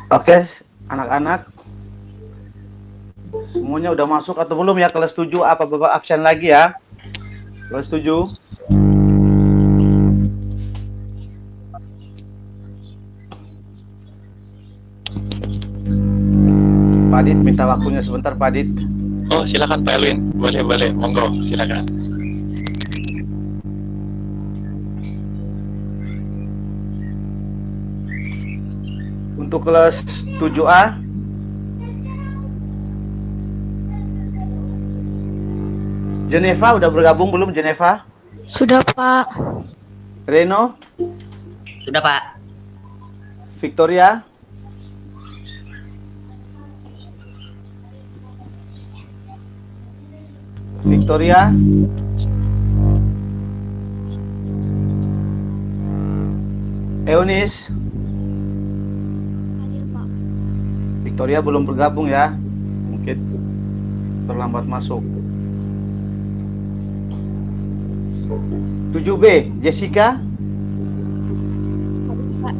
Oke, anak-anak semuanya udah masuk atau belum ya kelas 7? Apa Bapak absen lagi ya? Kelas 7. Pak Adit minta waktunya sebentar, Pak Adit. Oh, silakan Pak Elwin. Boleh, monggo, silakan. Untuk kelas 7A, Geneva udah bergabung belum, Geneva? Sudah, Pak. Reno? Sudah, Pak. Victoria? Victoria? Eunice? Hadir, Pak. Victoria belum bergabung ya, mungkin terlambat masuk. 7B, Jessica? Hadir, Pak.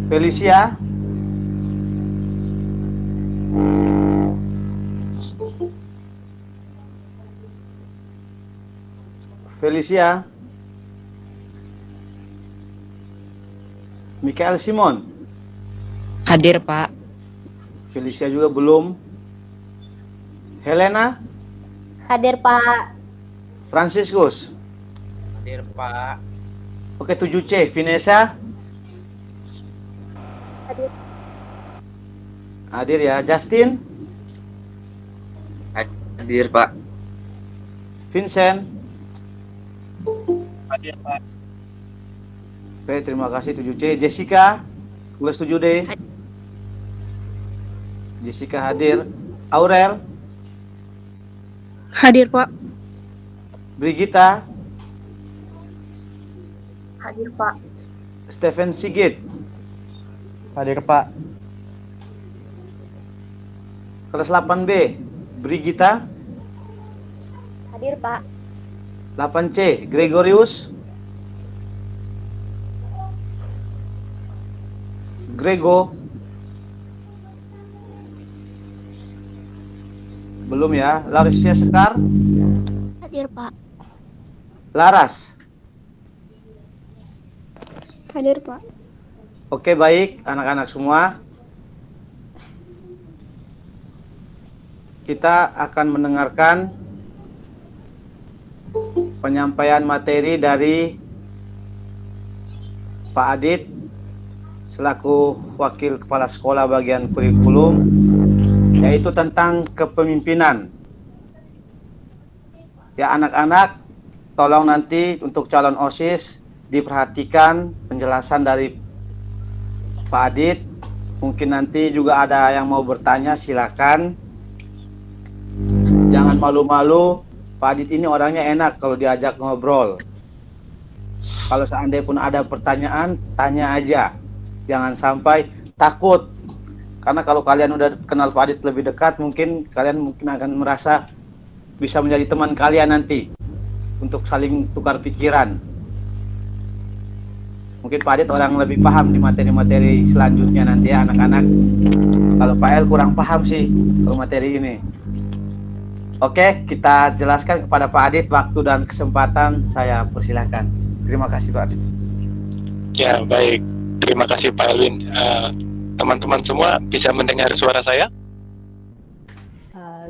Felicia? Felicia? Michael Simon? Hadir, Pak. Felicia juga belum. Helena? Hadir, Pak. Franciscus? Hadir, Pak. Oke, 7C, Vanessa? Hadir. Hadir ya. Justin? Hadir, Pak. Vincent? Hadir, Pak. Oke, terima kasih 7C. Jessica? Kelas 7D? Jessica hadir. Aurel? Hadir, Pak. Brigita? Hadir, Pak. Stephen Sigit? Hadir, Pak. Kelas 8B? Brigita? Hadir, Pak. 8C? Gregorius? Grego? Belum ya. Larissa Sekar? Hadir, Pak. Laras? Hadir, Pak. Oke, baik anak-anak semua. Kita akan mendengarkan penyampaian materi dari Pak Adit selaku Wakil Kepala Sekolah bagian kurikulum, yaitu tentang kepemimpinan. Ya anak-anak, tolong nanti untuk calon OSIS diperhatikan penjelasan dari Pak Adit. Mungkin nanti juga ada yang mau bertanya, silakan. Jangan malu-malu, Pak Adit ini orangnya enak kalau diajak ngobrol. Kalau seandainya pun ada pertanyaan, tanya aja. Jangan sampai takut. Karena kalau kalian udah kenal Pak Adit lebih dekat, mungkin kalian akan merasa bisa menjadi teman kalian nanti untuk saling tukar pikiran. Mungkin Pak Adit orang lebih paham di materi-materi selanjutnya nanti ya anak-anak. Kalau Pak El kurang paham sih kalau materi ini. Oke, kita jelaskan kepada Pak Adit waktu dan kesempatan, saya persilahkan. Terima kasih Pak Adit. Ya, baik. Terima kasih Pak Elwin. Teman-teman semua bisa mendengar suara saya?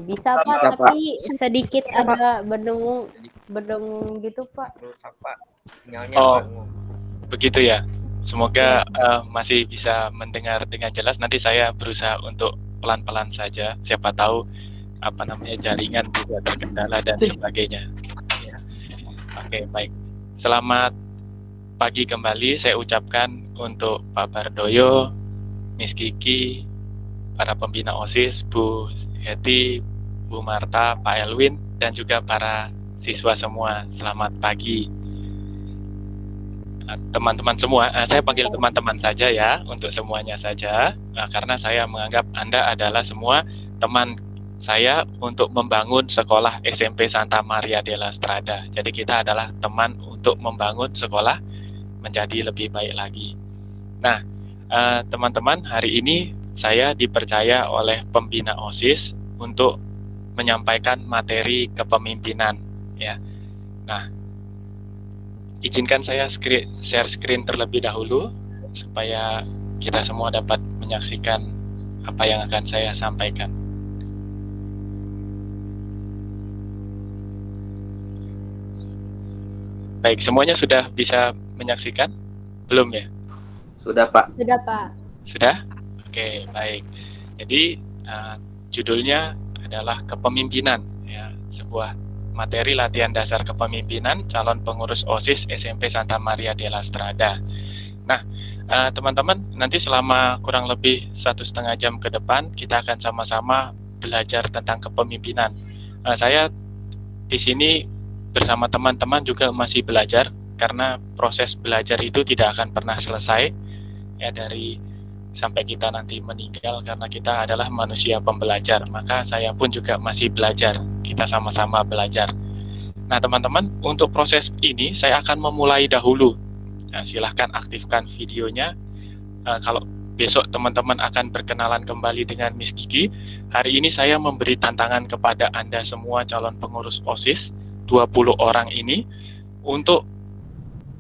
Bisa Pak, Bisa, Pak. tapi sedikit ada berdengung gitu Pak. Rusak, Pak. Sinyalnya, Oh. Pak. Begitu ya. Semoga masih bisa mendengar dengan jelas. Nanti saya berusaha untuk pelan-pelan saja. Siapa tahu jaringan tidak terkendala dan sebagainya. Ya. Oke, baik. Selamat pagi kembali saya ucapkan untuk Pak Bardoyo, Miss Kiki, para pembina OSIS, Bu Heti, Bu Marta, Pak Elwin, dan juga para siswa semua. Selamat pagi. Teman-teman semua, saya panggil teman-teman saja ya, untuk semuanya saja, karena saya menganggap Anda adalah semua teman saya untuk membangun sekolah SMP Santa Maria della Strada. Jadi kita adalah teman untuk membangun sekolah menjadi lebih baik lagi. Nah, Teman-teman, hari ini saya dipercaya oleh pembina OSIS untuk menyampaikan materi kepemimpinan, ya. Nah, izinkan saya share screen terlebih dahulu supaya kita semua dapat menyaksikan apa yang akan saya sampaikan. Baik, semuanya sudah bisa menyaksikan? Belum ya? Sudah Pak. Sudah Pak. Sudah? Oke, baik. Jadi judulnya adalah kepemimpinan, ya, sebuah materi latihan dasar kepemimpinan calon pengurus OSIS SMP Santa Maria della Strada. Nah, teman-teman, nanti selama kurang lebih 1,5 jam ke depan kita akan sama-sama belajar tentang kepemimpinan. Saya di sini bersama teman-teman juga masih belajar, karena proses belajar itu tidak akan pernah selesai, ya, dari sampai kita nanti meninggal, karena kita adalah manusia pembelajar. Maka saya pun juga masih belajar, kita sama-sama belajar. Nah, teman-teman, untuk proses ini saya akan memulai dahulu. Nah, silahkan aktifkan videonya. Kalau besok teman-teman akan berkenalan kembali dengan Miss Kiki, hari ini saya memberi tantangan kepada Anda semua calon pengurus OSIS 20 orang ini untuk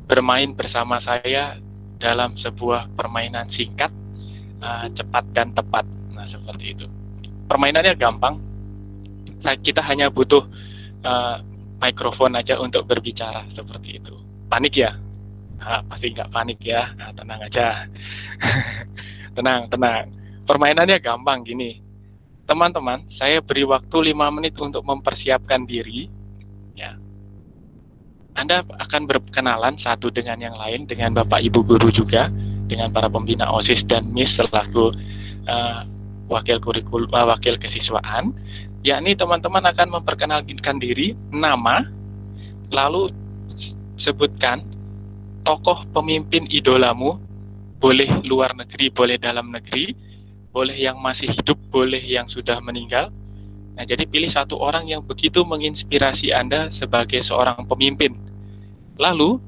bermain bersama saya dalam sebuah permainan singkat, cepat dan tepat. Nah, seperti itu. Permainannya gampang. Kita hanya butuh mikrofon aja untuk berbicara, seperti itu. Panik ya? Pasti nggak panik ya. Nah, tenang aja. Tenang. Permainannya gampang gini. Teman-teman, saya beri waktu 5 menit untuk mempersiapkan diri. Ya. Anda akan berkenalan satu dengan yang lain, dengan Bapak Ibu Guru juga, dengan para pembina OSIS dan MIS selaku wakil kesiswaan. Yakni teman-teman akan memperkenalkan diri, nama, lalu sebutkan tokoh pemimpin idolamu, boleh luar negeri, boleh dalam negeri, boleh yang masih hidup, boleh yang sudah meninggal. Nah, jadi pilih satu orang yang begitu menginspirasi Anda sebagai seorang pemimpin. Lalu,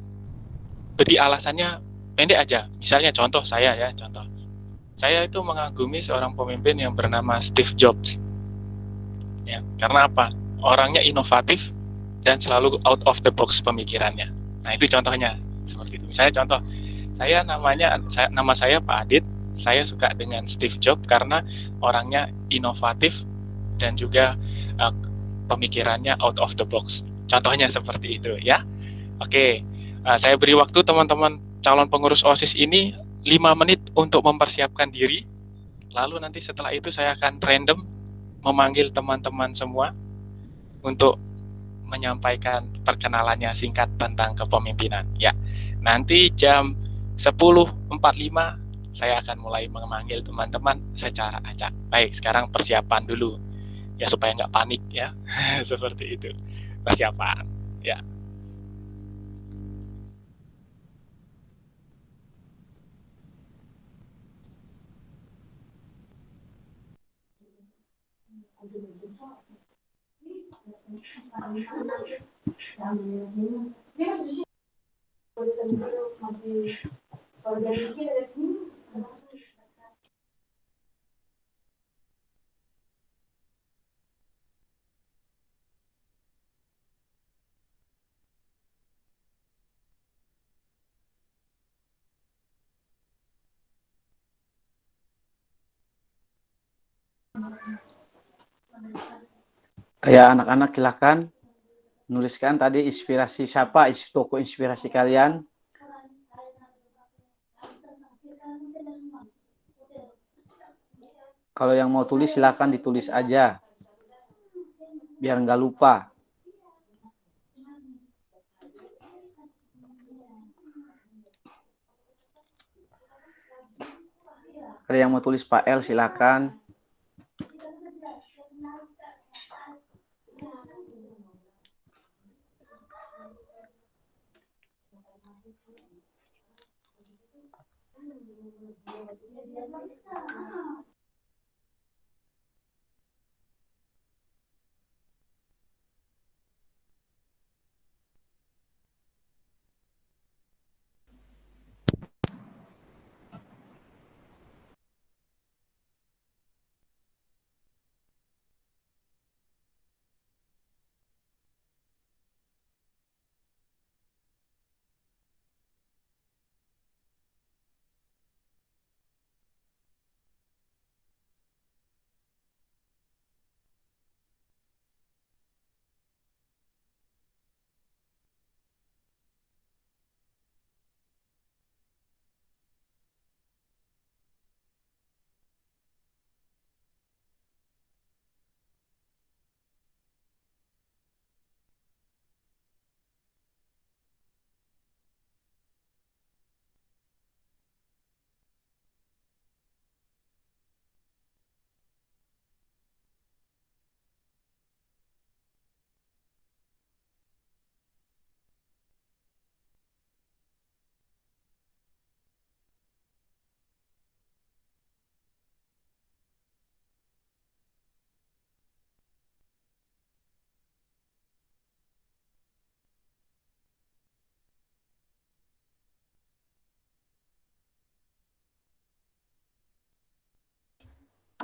beri alasannya pendek aja. Misalnya contoh saya ya, contoh. Saya itu mengagumi seorang pemimpin yang bernama Steve Jobs. Ya, karena apa? Orangnya inovatif dan selalu out of the box pemikirannya. Nah, itu contohnya. Seperti itu. Misalnya contoh, nama saya Pak Adit. Saya suka dengan Steve Jobs karena orangnya inovatif dan juga pemikirannya out of the box. Contohnya seperti itu ya. Oke, saya beri waktu teman-teman calon pengurus OSIS ini 5 menit untuk mempersiapkan diri. Lalu nanti setelah itu saya akan random memanggil teman-teman semua untuk menyampaikan perkenalannya singkat tentang kepemimpinan. Ya, nanti jam 10.45 saya akan mulai memanggil teman-teman secara acak. Baik, sekarang persiapan dulu. Ya, supaya nggak panik ya. Seperti itu. Persiapan. Ya. Ya, anak-anak silakan menuliskan tadi inspirasi siapa, tokoh inspirasi kalian. Kalau yang mau tulis silakan ditulis aja, biar nggak lupa. Ada yang mau tulis Pak L silakan.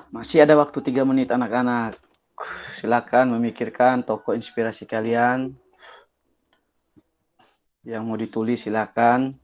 Masih ada waktu 3 menit anak-anak. Silakan memikirkan tokoh inspirasi kalian. Yang mau ditulis silakan.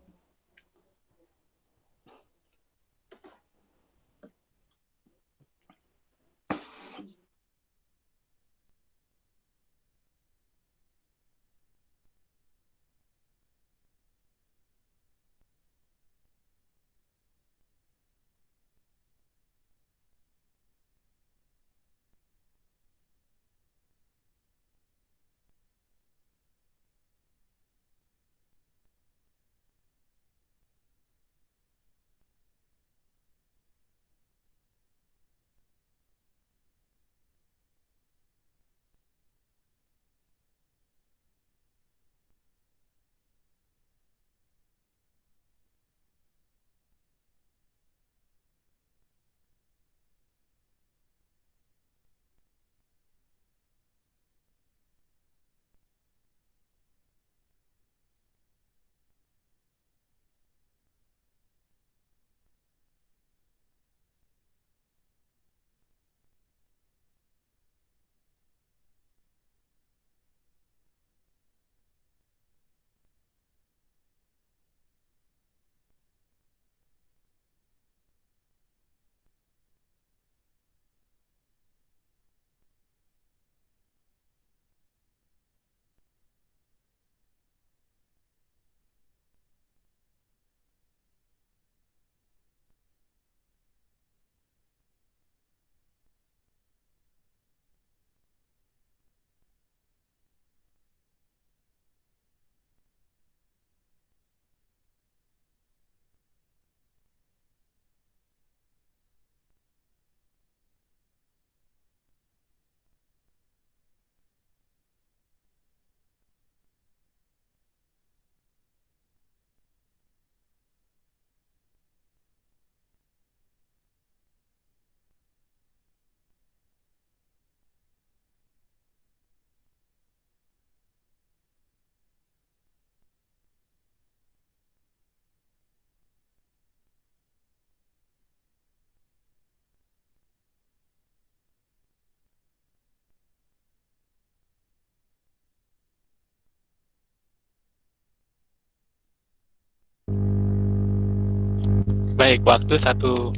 Baik, waktu 1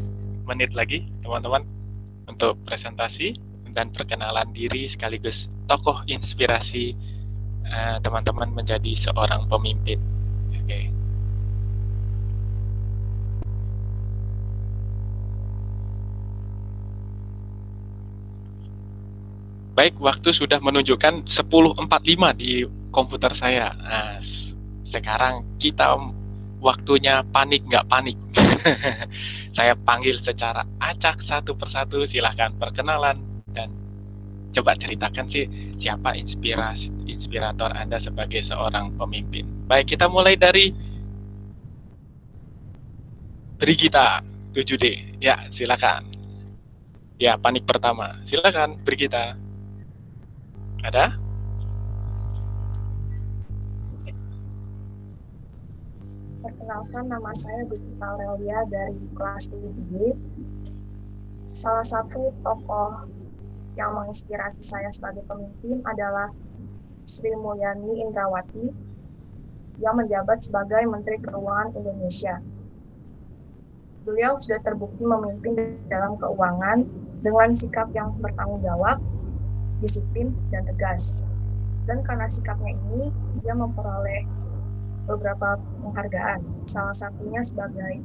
menit lagi, teman-teman, untuk presentasi dan perkenalan diri sekaligus tokoh inspirasi teman-teman menjadi seorang pemimpin. Oke. Baik, waktu sudah menunjukkan 10.45 di komputer saya. Nah, sekarang kita waktunya panik nggak panik. Saya panggil secara acak satu persatu, silahkan perkenalan dan coba ceritakan sih siapa inspirator Anda sebagai seorang pemimpin. Baik, kita mulai dari Brigita 7D. Ya, silakan. Ya, panik pertama. Silakan, Brigita. Ada? Perkenalkan, nama saya Brigita Aurelia dari kelas 7B. Salah satu tokoh yang menginspirasi saya sebagai pemimpin adalah Sri Mulyani Indrawati yang menjabat sebagai Menteri Keuangan Indonesia. Beliau sudah terbukti memimpin dalam keuangan dengan sikap yang bertanggung jawab, disiplin, dan tegas. Dan karena sikapnya ini, dia memperoleh beberapa penghargaan, salah satunya sebagai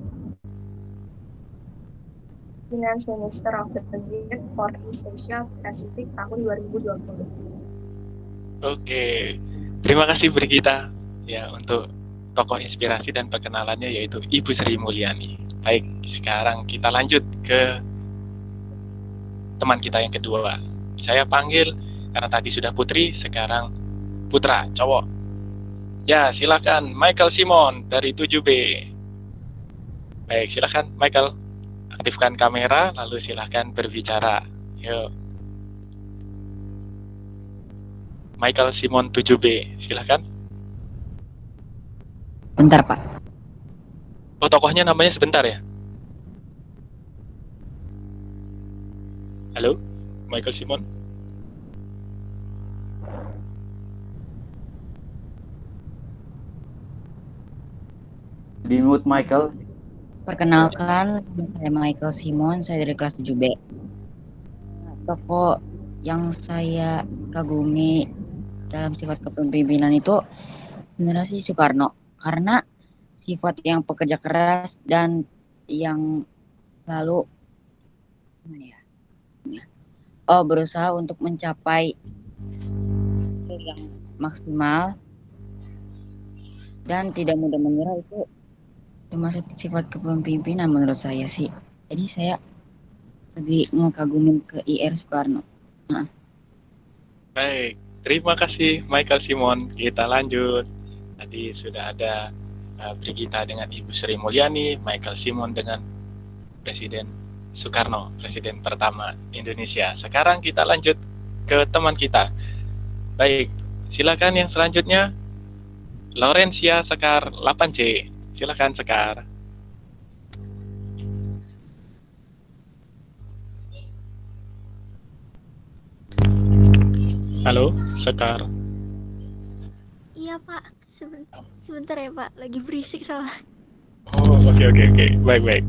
Finance Minister of the Year for East Asia Pacific tahun 2020. Oke, terima kasih Brigita ya untuk tokoh inspirasi dan perkenalannya yaitu Ibu Sri Mulyani. Baik, sekarang kita lanjut ke teman kita yang kedua. Saya panggil karena tadi sudah Putri, sekarang Putra, cowok. Ya, silakan Michael Simon dari 7B. Baik, silakan Michael. Aktifkan kamera, lalu silakan berbicara. Yuk. Michael Simon 7B, silakan. Bentar, Pak. Oh, tokohnya namanya sebentar ya? Halo, Michael Simon. Di mute Michael. Perkenalkan, saya Michael Simon, saya dari kelas 7B. Tokoh yang saya kagumi dalam sifat kepemimpinan itu sebenarnya sih Soekarno. Karena sifat yang pekerja keras dan yang selalu berusaha untuk mencapai hasil yang maksimal dan tidak mudah menyerah itu termasuk sifat kepemimpinan menurut saya sih. Jadi saya lebih ngekagumin ke IR Soekarno. Baik, terima kasih Michael Simon. Kita lanjut. Tadi sudah ada Brigita dengan Ibu Sri Mulyani, Michael Simon dengan Presiden Soekarno, Presiden pertama Indonesia. Sekarang kita lanjut ke teman kita. Baik, silakan yang selanjutnya. Laurencia Sekar 8C. Silakan Sekar. Halo, Sekar. Iya Pak, sebentar ya Pak, lagi berisik soalnya. Oh, oke. Baik.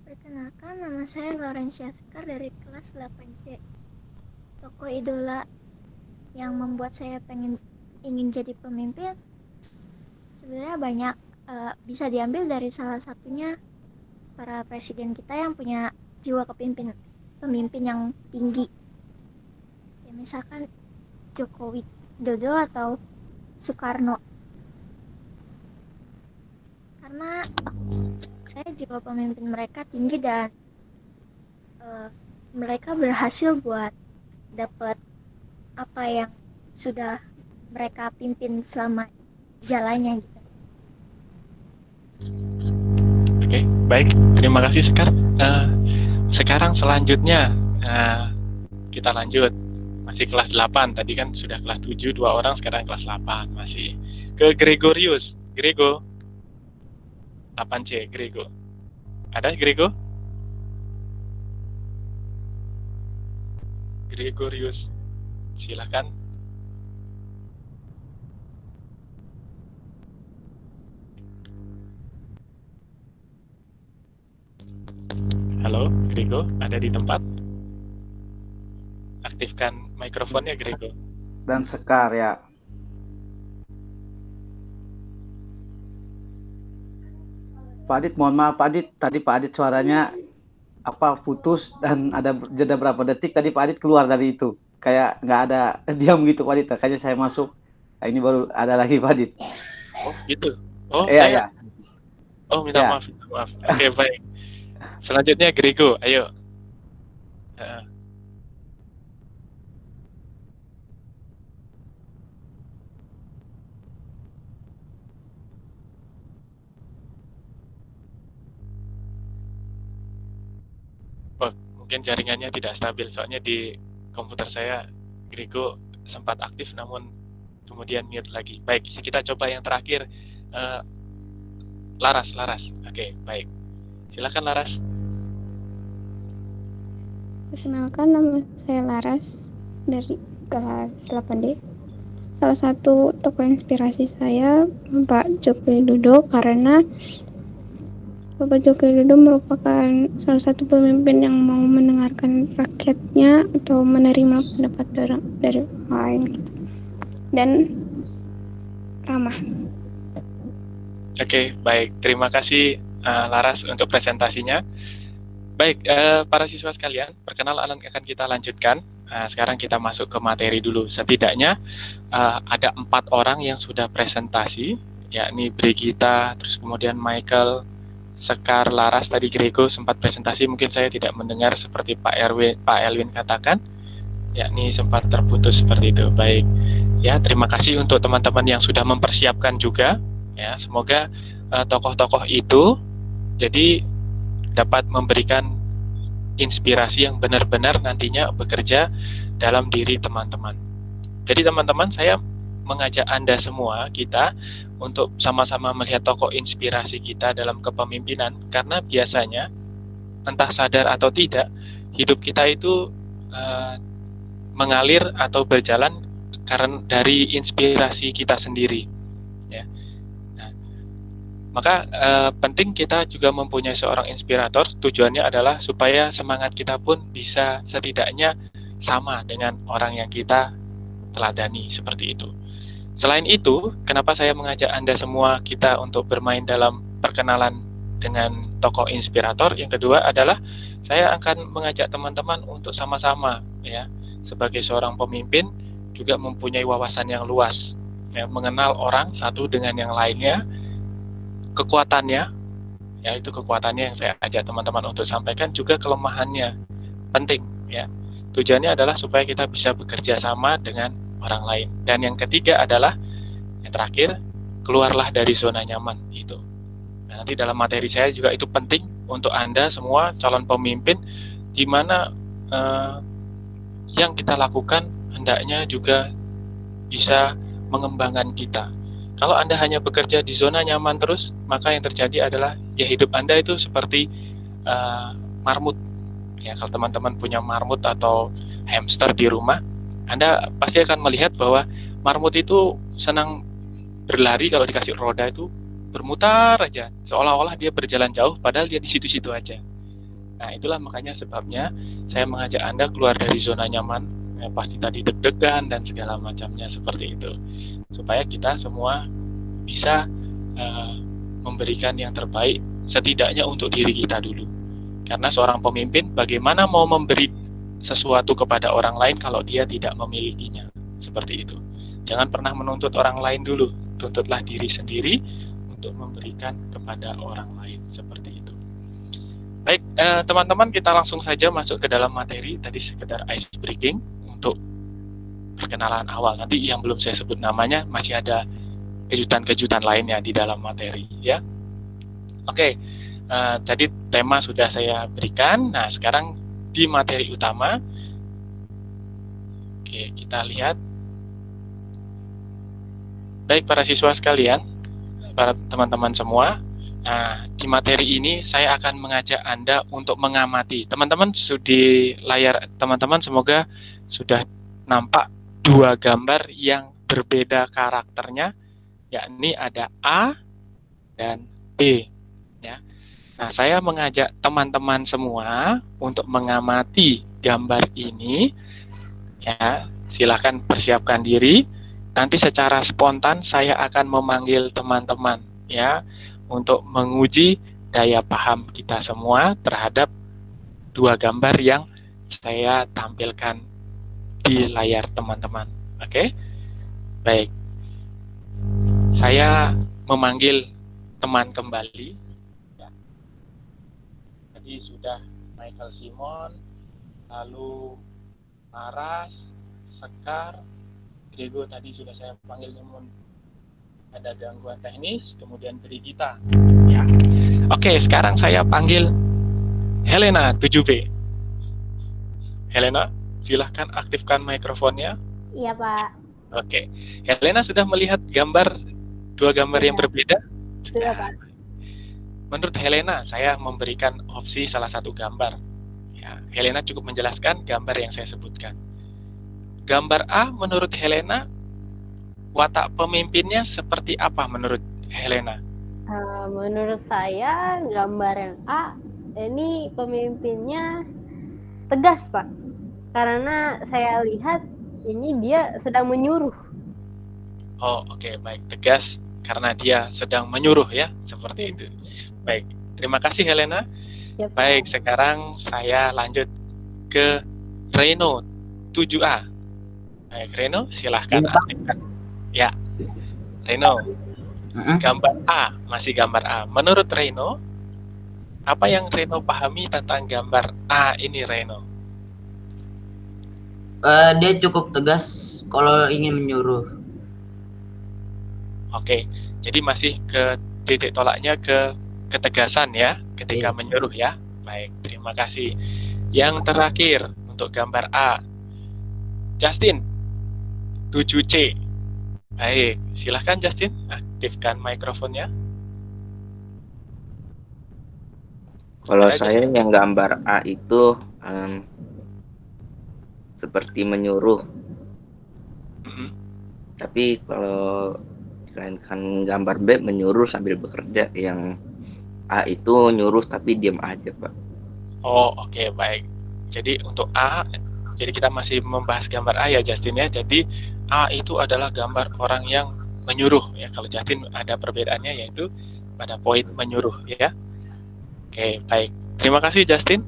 Perkenalkan, nama saya Laurencia Sekar dari kelas 8C. Tokoh idola yang membuat saya ingin jadi pemimpin sebenarnya banyak, bisa diambil dari salah satunya para presiden kita yang punya jiwa pemimpin yang tinggi. Ya, misalkan Joko Widodo atau Soekarno. Karena saya jiwa pemimpin mereka tinggi dan mereka berhasil buat dapat apa yang sudah mereka pimpin selama jalannya gitu. Oke, baik. Terima kasih Sekar. Sekarang selanjutnya kita lanjut. Masih kelas 8. Tadi kan sudah kelas 7 2 orang, sekarang kelas 8 masih. Ke Gregorius. Grego. 8C, Grego. Ada Grego? Gregorius. Silakan. Halo, Grego, ada di tempat? Aktifkan mikrofonnya, Grego. Dan Sekar ya. Pak Adit, mohon maaf Pak Adit, tadi Pak Adit suaranya putus dan ada jeda berapa detik tadi Pak Adit keluar dari itu. Kayak nggak ada diam gitu Pak Adit, makanya saya masuk. Nah, ini baru ada lagi Pak Adit. Oh, gitu. Oh, Iya, saya. ya. Oh, minta Ya. maaf. Oke, baik. Selanjutnya Grego, ayo. Oh, mungkin jaringannya tidak stabil, soalnya di komputer saya Grego sempat aktif namun kemudian mute lagi. Baik, kita coba yang terakhir. Laras. Oke, baik. Silakan Laras. Perkenalkan, nama saya Laras dari kelas 8D. Salah satu tokoh inspirasi saya Bapak Joko Widodo, karena Bapak Joko Widodo merupakan salah satu pemimpin yang mau mendengarkan rakyatnya atau menerima pendapat dari orang lain gitu. Dan ramah. Oke, baik. Terima kasih Laras untuk presentasinya. Baik, para siswa sekalian, perkenalan akan kita lanjutkan. Sekarang kita masuk ke materi dulu. Setidaknya ada 4 orang yang sudah presentasi, yakni Brigita, terus kemudian Michael, Sekar, Laras, tadi Grego sempat presentasi. Mungkin saya tidak mendengar seperti Pak Elwin katakan, yakni sempat terputus seperti itu. Baik, ya terima kasih untuk teman-teman yang sudah mempersiapkan juga. Ya, semoga tokoh-tokoh itu jadi dapat memberikan inspirasi yang benar-benar nantinya bekerja dalam diri teman-teman. Jadi teman-teman, saya mengajak Anda semua, kita, untuk sama-sama melihat tokoh inspirasi kita dalam kepemimpinan, karena biasanya entah sadar atau tidak, hidup kita itu mengalir atau berjalan karena dari inspirasi kita sendiri, ya. Nah, maka penting kita juga mempunyai seorang inspirator. Tujuannya adalah supaya semangat kita pun bisa setidaknya sama dengan orang yang kita teladani, seperti itu. Selain itu, kenapa saya mengajak Anda semua kita untuk bermain dalam perkenalan dengan tokoh inspirator? Yang kedua adalah saya akan mengajak teman-teman untuk sama-sama, ya, sebagai seorang pemimpin juga mempunyai wawasan yang luas, ya, mengenal orang satu dengan yang lainnya, kekuatannya, ya, itu kekuatannya yang saya ajak teman-teman untuk sampaikan, juga kelemahannya penting, ya. Tujuannya adalah supaya kita bisa bekerja sama dengan orang lain. Dan yang ketiga adalah, yang terakhir, keluarlah dari zona nyaman itu. Nah, nanti dalam materi saya juga itu penting untuk Anda semua calon pemimpin, di mana yang kita lakukan hendaknya juga bisa mengembangkan kita. Kalau Anda hanya bekerja di zona nyaman terus, maka yang terjadi adalah ya hidup Anda itu seperti marmut. Ya, kalau teman-teman punya marmut atau hamster di rumah, Anda pasti akan melihat bahwa marmut itu senang berlari kalau dikasih roda itu bermutar aja, seolah-olah dia berjalan jauh, padahal dia di situ-situ aja. Nah, itulah makanya sebabnya saya mengajak Anda keluar dari zona nyaman, ya, pasti tadi deg-degan dan segala macamnya seperti itu, supaya kita semua bisa memberikan yang terbaik setidaknya untuk diri kita dulu. Karena seorang pemimpin bagaimana mau memberi sesuatu kepada orang lain kalau dia tidak memilikinya, seperti itu. Jangan pernah menuntut orang lain dulu, tuntutlah diri sendiri untuk memberikan kepada orang lain, seperti itu. Baik, teman-teman, kita langsung saja masuk ke dalam materi. Tadi sekedar ice breaking untuk perkenalan awal. Nanti yang belum saya sebut namanya masih ada kejutan-kejutan lainnya di dalam materi, ya. Oke, jadi tema sudah saya berikan. Nah, sekarang di materi utama, oke, kita lihat. Baik, para siswa sekalian, para teman-teman semua, nah, di materi ini saya akan mengajak Anda untuk mengamati. Teman-teman, di layar teman-teman semoga sudah nampak dua gambar yang berbeda karakternya, yakni ada A dan B, ya. Nah, saya mengajak teman-teman semua untuk mengamati gambar ini, ya. Silahkan persiapkan diri. Nanti secara spontan saya akan memanggil teman-teman, ya, untuk menguji daya paham kita semua terhadap dua gambar yang saya tampilkan di layar teman-teman. Oke? Baik. Saya memanggil teman kembali. Tadi sudah Michael Simon, lalu Aras, Sekar, Diego tadi sudah saya panggil, namun ada gangguan teknis, kemudian Brigita. Ya. Oke, sekarang saya panggil Helena 7B. Helena, silahkan aktifkan mikrofonnya. Iya, Pak. Oke, Helena sudah melihat dua gambar yang berbeda? Sudah, Pak. Menurut Helena, saya memberikan opsi salah satu gambar. Ya, Helena cukup menjelaskan gambar yang saya sebutkan. Gambar A, menurut Helena, watak pemimpinnya seperti apa menurut Helena? Menurut saya, gambar yang A, ini pemimpinnya tegas, Pak. Karena saya lihat ini dia sedang menyuruh. Oh, oke, baik. Tegas karena dia sedang menyuruh, ya, seperti itu. Baik, terima kasih Helena. Ya, baik, sekarang saya lanjut ke Reno 7A. Baik, Reno, silahkan aktifkan. Ya, Reno, gambar A, masih gambar A. Menurut Reno, apa yang Reno pahami tentang gambar A ini, Reno? Dia cukup tegas kalau ingin menyuruh. Oke, jadi masih ke titik tolaknya ke ketegasan, ya, ketika menyuruh, ya. Baik, terima kasih. Yang terakhir untuk gambar A, Justin 7C. Baik, silahkan Justin, aktifkan mikrofonnya. Kalau Ada, saya yang gambar A itu seperti menyuruh. Mm-mm. Tapi kalau dilainkan gambar B menyuruh sambil bekerja. Yang A itu nyuruh tapi diam aja, Pak. Oh, oke, baik. Jadi untuk A, jadi kita masih membahas gambar A ya, Justin ya. Jadi A itu adalah gambar orang yang menyuruh ya. Kalau Justin ada perbedaannya yaitu pada poin menyuruh ya. Oke, baik. Terima kasih Justin.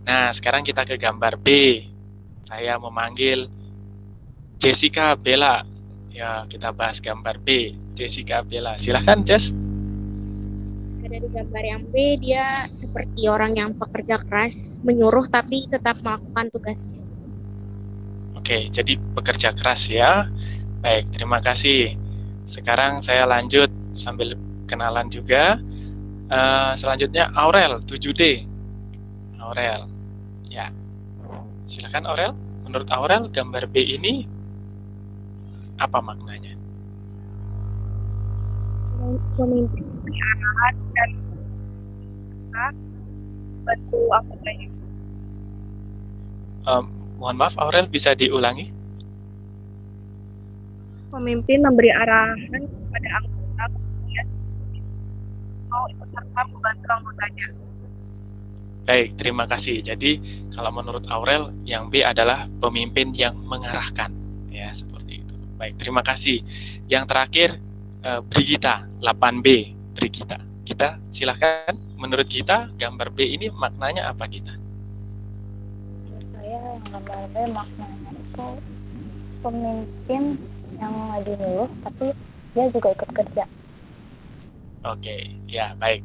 Nah, sekarang kita ke gambar B. Saya memanggil Jessica Bella. Ya, kita bahas gambar B. Jessica Bella. Silahkan, Jess. Dari gambar yang B, dia seperti orang yang pekerja keras, menyuruh tapi tetap melakukan tugasnya. Oke, jadi pekerja keras ya. Baik, terima kasih. Sekarang saya lanjut sambil kenalan juga. Selanjutnya Aurel, 7D. Aurel, ya. Silakan Aurel. Menurut Aurel, gambar B ini apa maknanya? Memimpin arahan dan bantu anggotanya. Mohon maaf, Aurel bisa diulangi? Memimpin memberi arahan kepada anggota, kemudian mau ikut serta membantu anggotanya. Baik, terima kasih. Jadi, kalau menurut Aurel, yang B adalah pemimpin yang mengarahkan. Ya, seperti itu. Baik, terima kasih. Yang terakhir, Brigita, 8B. Brigita. Kita silahkan, menurut kita, gambar B ini maknanya apa kita? Menurut saya yang gambar B maknanya itu pemimpin yang nggak dinyuruh tapi dia juga ikut kerja. Oke, ya baik.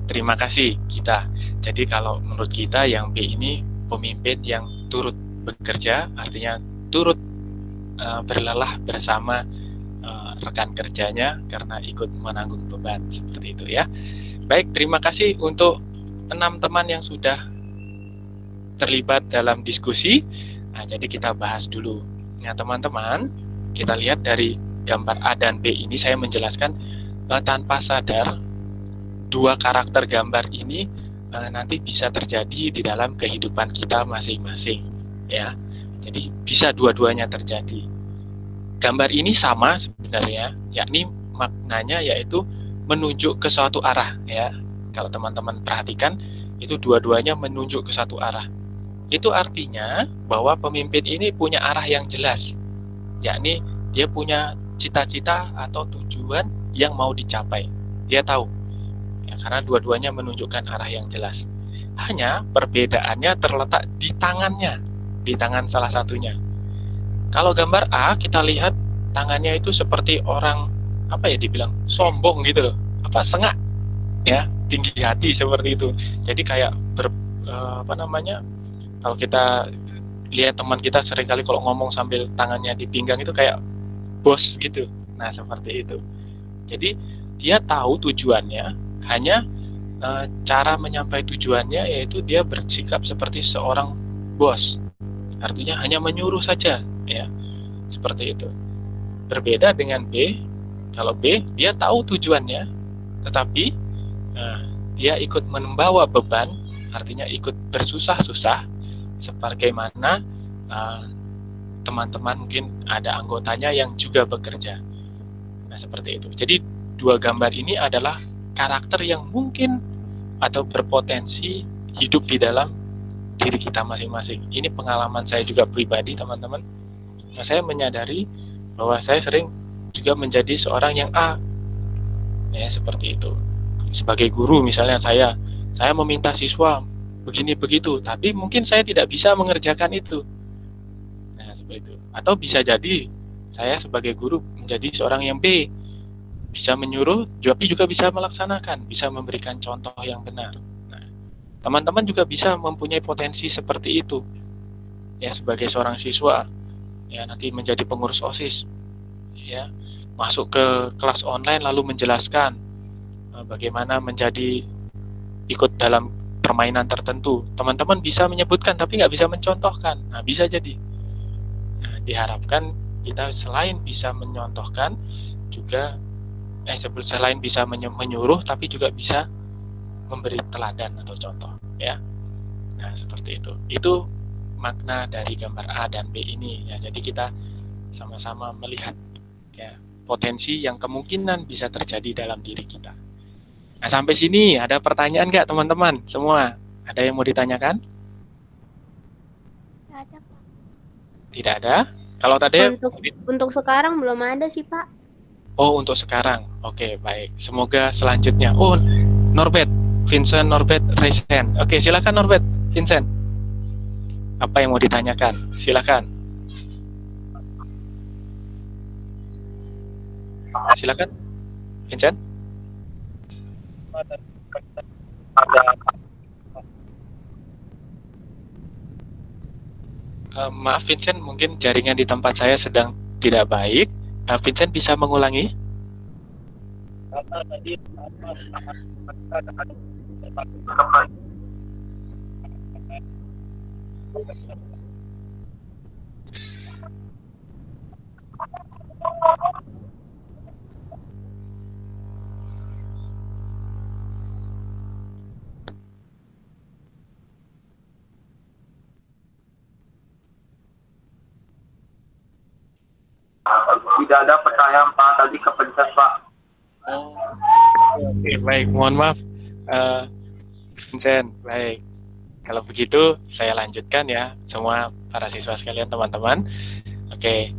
Terima kasih kita. Jadi kalau menurut kita yang B ini pemimpin yang turut bekerja, artinya turut berlelah bersama rekan kerjanya karena ikut menanggung beban seperti itu ya. Baik, terima kasih untuk 6 teman yang sudah terlibat dalam diskusi. Nah, jadi kita bahas dulu. Nah, teman-teman, kita lihat dari gambar A dan B ini saya menjelaskan tanpa sadar dua karakter gambar ini nanti bisa terjadi di dalam kehidupan kita masing-masing ya. Jadi bisa dua-duanya terjadi. Gambar ini sama sebenarnya, yakni maknanya yaitu menunjuk ke suatu arah ya. Kalau teman-teman perhatikan itu dua-duanya menunjuk ke satu arah. Itu artinya bahwa pemimpin ini punya arah yang jelas, yakni dia punya cita-cita atau tujuan yang mau dicapai. Dia tahu, ya, karena dua-duanya menunjukkan arah yang jelas. Hanya perbedaannya terletak di tangannya, di tangan salah satunya. Kalau gambar A, kita lihat tangannya itu seperti orang, apa ya dibilang, sombong gitu loh, sengak, ya, tinggi hati seperti itu. Jadi kayak kalau kita lihat teman kita seringkali kalau ngomong sambil tangannya di pinggang itu kayak bos gitu. Nah, seperti itu. Jadi dia tahu tujuannya, hanya cara menyampaikan tujuannya yaitu dia bersikap seperti seorang bos. Artinya hanya menyuruh saja, ya. Seperti itu. Berbeda dengan B. Kalau B, dia tahu tujuannya, tetapi dia ikut membawa beban, artinya ikut bersusah-susah sebagaimana teman-teman mungkin ada anggotanya yang juga bekerja. Nah, seperti itu. Jadi dua gambar ini adalah karakter yang mungkin atau berpotensi hidup di dalam diri kita masing-masing. Ini pengalaman saya juga pribadi, teman-teman. Nah, saya menyadari bahwa saya sering juga menjadi seorang yang A. Ya, seperti itu. Sebagai guru misalnya saya meminta siswa begini begitu, tapi mungkin saya tidak bisa mengerjakan itu. Nah, seperti itu. Atau bisa jadi saya sebagai guru menjadi seorang yang B, bisa menyuruh, tapi juga bisa melaksanakan, bisa memberikan contoh yang benar. Nah, teman-teman juga bisa mempunyai potensi seperti itu. Ya, sebagai seorang siswa, ya nanti menjadi pengurus OSIS, ya, masuk ke kelas online lalu menjelaskan bagaimana menjadi ikut dalam permainan tertentu. Teman-teman bisa menyebutkan tapi nggak bisa mencontohkan. Nah, bisa jadi. Nah, diharapkan kita selain bisa menyontohkan juga selain bisa menyuruh tapi juga bisa memberi teladan atau contoh, ya. Nah, seperti itu. Itu makna dari gambar A dan B ini, ya. Jadi kita sama-sama melihat, ya, potensi yang kemungkinan bisa terjadi dalam diri kita. Nah, sampai sini ada pertanyaan nggak teman-teman semua? Ada yang mau ditanyakan? Nggak ada, Pak. Tidak ada? Kalau tadi Untuk sekarang belum ada sih, Pak. oh, untuk sekarang. Oke, baik. Semoga selanjutnya. Oh, Norbert, Vincent Norbert raise hand. Oke, silakan Norbert, Vincent. Apa yang mau ditanyakan? Silakan. Silakan, Vincent. Maaf Vincent, mungkin jaringan di tempat saya sedang tidak baik. Vincent bisa mengulangi? Tidak ada pertanyaan Pak, tadi kepencet Pak. Oke, baik. Mohon maaf, Vincent. Baik. Kalau begitu, saya lanjutkan ya, semua para siswa sekalian, teman-teman. Oke.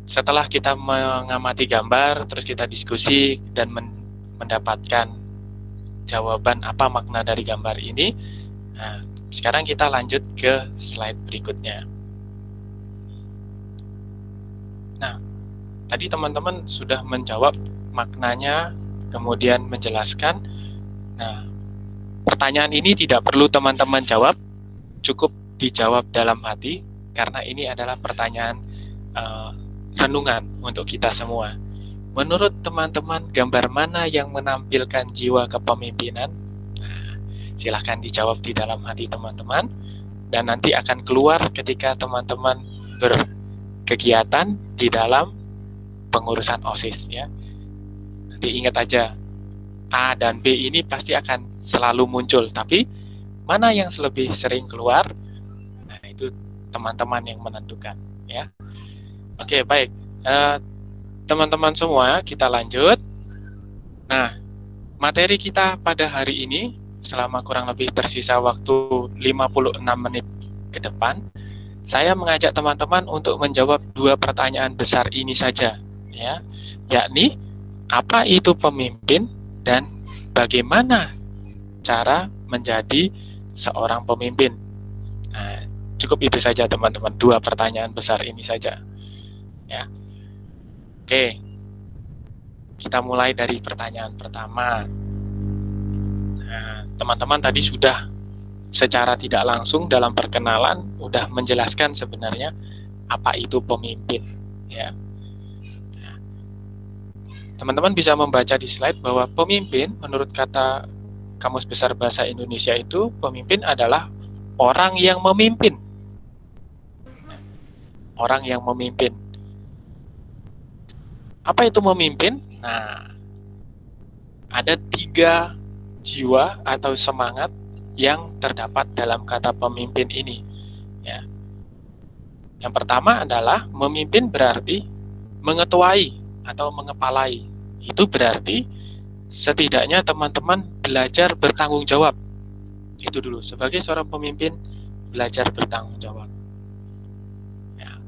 Setelah kita mengamati gambar, terus kita diskusi dan mendapatkan jawaban apa makna dari gambar ini. Nah, sekarang kita lanjut ke slide berikutnya. Nah, tadi teman-teman sudah menjawab maknanya, kemudian menjelaskan. Nah, pertanyaan ini tidak perlu teman-teman jawab, cukup dijawab dalam hati, karena ini adalah pertanyaan renungan untuk kita semua. Menurut teman-teman, gambar mana yang menampilkan jiwa kepemimpinan? Nah, silahkan dijawab di dalam hati teman-teman, dan nanti akan keluar ketika teman-teman berkegiatan di dalam pengurusan OSIS, ya. Nanti ingat aja, A dan B ini pasti akan selalu muncul, tapi mana yang lebih sering keluar? Nah, itu teman-teman yang menentukan, ya. Oke, baik. Teman-teman semua, kita lanjut. Nah, materi kita pada hari ini, selama kurang lebih tersisa waktu 56 menit ke depan, saya mengajak teman-teman untuk menjawab 2 pertanyaan besar ini saja, ya, yakni apa itu pemimpin dan bagaimana cara menjadi seorang pemimpin. Nah, cukup itu saja teman-teman, 2 pertanyaan besar ini saja, ya. Oke, kita mulai dari pertanyaan pertama. Nah, teman-teman tadi sudah secara tidak langsung dalam perkenalan udah menjelaskan sebenarnya apa itu pemimpin, ya. Nah, teman-teman bisa membaca di slide bahwa pemimpin menurut kata Kamus Besar Bahasa Indonesia itu, pemimpin adalah orang yang memimpin. Orang yang memimpin. Apa itu memimpin? Nah, ada 3 jiwa atau semangat yang terdapat dalam kata pemimpin ini, ya. Yang pertama adalah memimpin berarti mengetuai atau mengepalai. Itu berarti setidaknya teman-teman belajar bertanggung jawab. Itu dulu, sebagai seorang pemimpin belajar bertanggung jawab. Ya,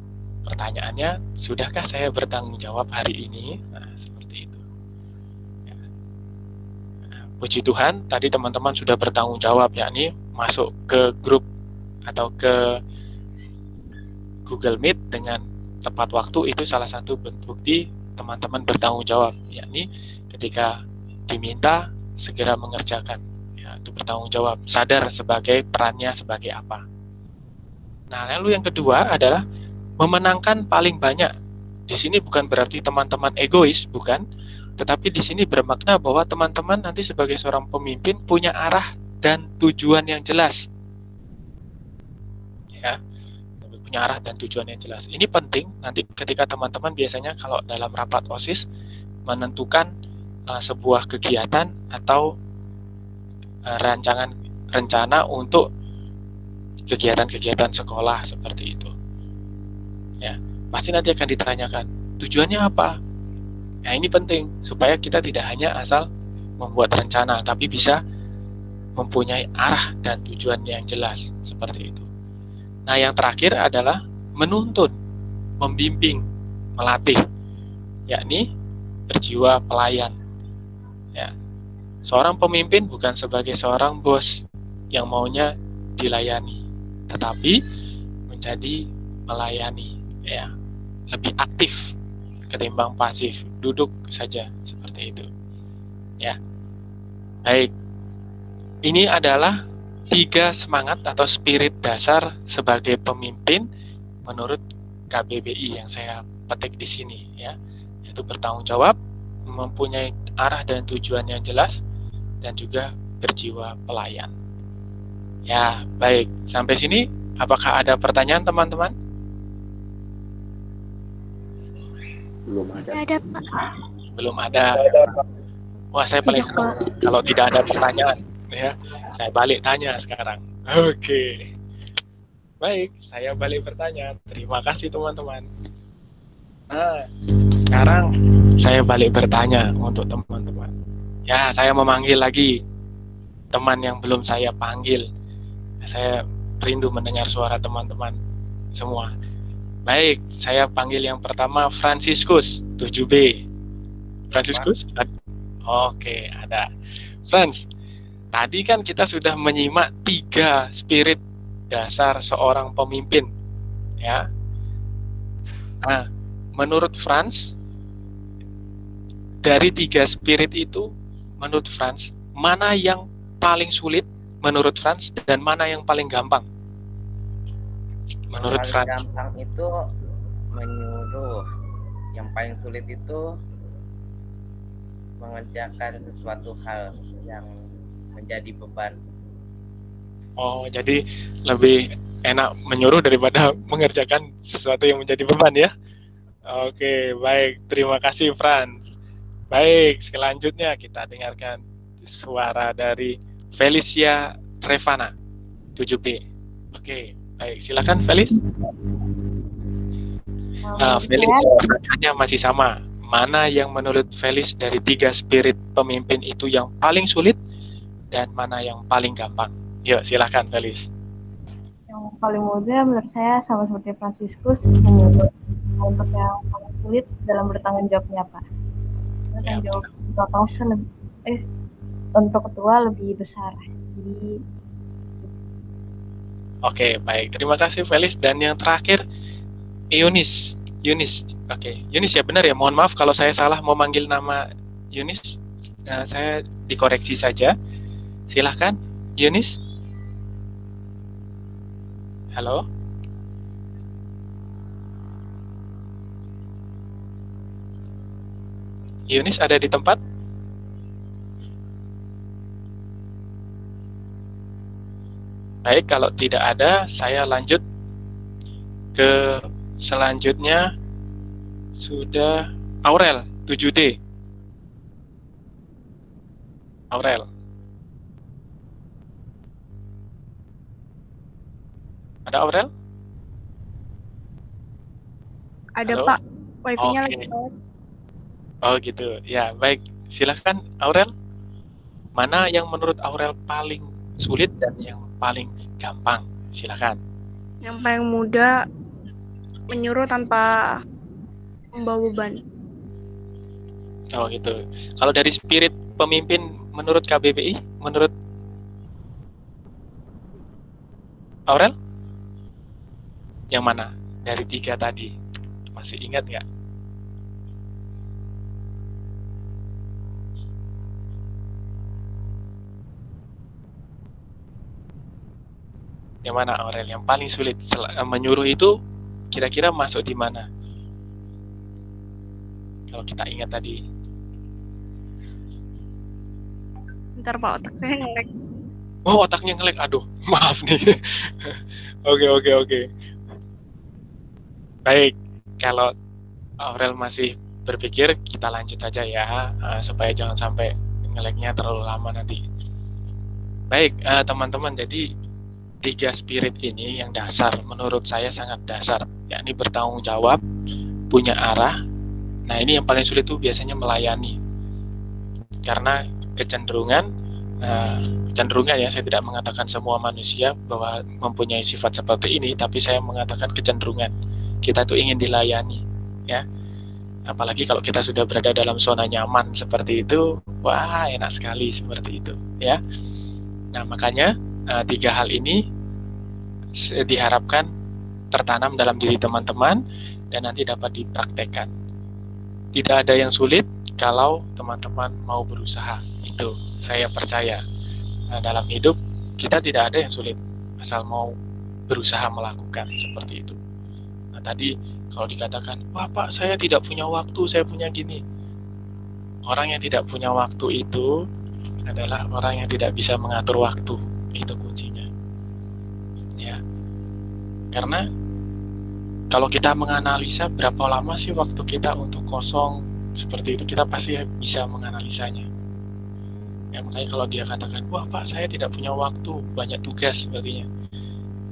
pertanyaannya, sudahkah saya bertanggung jawab hari ini? Nah, seperti itu. Ya. Nah, puji Tuhan, tadi teman-teman sudah bertanggung jawab, yakni masuk ke grup atau ke Google Meet dengan tepat waktu. Itu salah satu bukti teman-teman bertanggung jawab, yakni ketika diminta segera mengerjakan, ya, itu bertanggung jawab, sadar sebagai perannya sebagai apa. Nah, lalu yang kedua adalah memenangkan paling banyak. Di sini bukan berarti teman-teman egois, bukan, tetapi di sini bermakna bahwa teman-teman nanti sebagai seorang pemimpin punya arah dan tujuan yang jelas, ya, punya arah dan tujuan yang jelas. Ini penting nanti ketika teman-teman biasanya kalau dalam rapat OSIS menentukan sebuah kegiatan atau rencana untuk kegiatan-kegiatan sekolah seperti itu. Ya, pasti nanti akan ditanyakan tujuannya apa. Nah, ini penting supaya kita tidak hanya asal membuat rencana, tapi bisa mempunyai arah dan tujuan yang jelas seperti itu. Nah, yang terakhir adalah menuntun, membimbing, melatih, yakni berjiwa pelayan. Ya, seorang pemimpin bukan sebagai seorang bos yang maunya dilayani, tetapi menjadi melayani, ya, lebih aktif ketimbang pasif, duduk saja seperti itu. Ya, baik. Ini adalah 3 semangat atau spirit dasar sebagai pemimpin menurut KBBI yang saya petik di sini, ya, yaitu bertanggung jawab, mempunyai arah dan tujuan yang jelas, dan juga berjiwa pelayan. Ya, baik. Sampai sini, apakah ada pertanyaan teman-teman? Belum ada. Ada, Pak. Belum ada. Wah, saya paling senang kalau tidak ada pertanyaan. Ya, saya balik tanya sekarang. Oke. Baik, saya balik bertanya. Terima kasih teman-teman. Nah, sekarang saya balik bertanya untuk teman-teman. Ya, saya memanggil lagi teman yang belum saya panggil. Saya rindu mendengar suara teman-teman semua. Baik, saya panggil yang pertama Franciscus 7B. Franciscus? Oke, ada. Frans, tadi kan kita sudah menyimak 3 spirit dasar seorang pemimpin, ya. Nah, menurut Frans, dari 3 spirit itu, menurut Frans, mana yang paling sulit menurut Frans dan mana yang paling gampang? Menurut Paling Frans. gampang itu menyuruh, yang paling sulit itu mengerjakan sesuatu hal yang menjadi beban. Oh, jadi lebih enak menyuruh daripada mengerjakan sesuatu yang menjadi beban, ya? Oke, baik. Terima kasih, Frans. Baik, selanjutnya kita dengarkan suara dari Felicia Revana, 7B. Oke, baik. Silakan, Felis. Felis, pertanyaannya masih sama. Mana yang menurut Felis dari 3 spirit pemimpin itu yang paling sulit dan mana yang paling gampang? Yuk, silakan, Felis. Yang paling mudah menurut saya sama seperti Franciscus, menyuruh. Untuk yang paling sulit dalam bertanggung jawabnya, Pak. Tanggung jawab ketua kaunsel untuk ketua lebih besar. Jadi Oke, baik. Terima kasih, Felis. Dan yang terakhir, Yunis. Oke, Yunis ya, benar ya. Mohon maaf kalau saya salah mau manggil nama Yunis. Saya dikoreksi saja. Silahkan, Yunis. Halo. Yunis ada di tempat? Baik, kalau tidak ada, saya lanjut ke selanjutnya. Sudah Aurel, 7D. Aurel. Ada Aurel? Ada, Halo? Pak. Wifi-nya Oke. lagi lewat. Oh gitu, ya baik. Silahkan Aurel. Mana yang menurut Aurel paling sulit dan yang paling gampang? Silahkan. Yang paling mudah menyuruh tanpa membawa beban. Oh gitu. Kalau dari spirit pemimpin menurut KBBI, menurut Aurel? Yang mana? Dari 3 tadi. Masih ingat nggak? Yang mana Aurel? Yang paling sulit menyuruh itu kira-kira masuk di mana? Kalau kita ingat tadi. Bentar, Pak, otak saya nge-lag. Oh, otaknya nge-lag. Aduh, maaf nih. Oke. Baik, kalau Aurel masih berpikir, kita lanjut aja ya, supaya jangan sampai nge-lag-nya terlalu lama nanti. Baik, teman-teman, jadi 3 spirit ini yang dasar, menurut saya sangat dasar, yakni bertanggung jawab, punya arah. Nah, ini yang paling sulit tuh biasanya melayani. Karena kecenderungan ya, saya tidak mengatakan semua manusia bahwa mempunyai sifat seperti ini, tapi saya mengatakan kecenderungan. Kita tuh ingin dilayani, ya. Apalagi kalau kita sudah berada dalam zona nyaman seperti itu, wah enak sekali seperti itu, ya. Nah, makanya 3 hal ini diharapkan tertanam dalam diri teman-teman dan nanti dapat dipraktekkan. Tidak ada yang sulit kalau teman-teman mau berusaha. Itu saya percaya. Nah, dalam hidup kita tidak ada yang sulit asal mau berusaha melakukan seperti itu. Nah, tadi kalau dikatakan, wah Pak, saya tidak punya waktu, saya punya gini. Orang yang tidak punya waktu itu adalah orang yang tidak bisa mengatur waktu. Itu kuncinya. Ya. Karena kalau kita menganalisa berapa lama sih waktu kita untuk kosong seperti itu, kita pasti bisa menganalisanya. Ya, makanya kalau dia katakan, wah Pak, saya tidak punya waktu, banyak tugas sebagainya.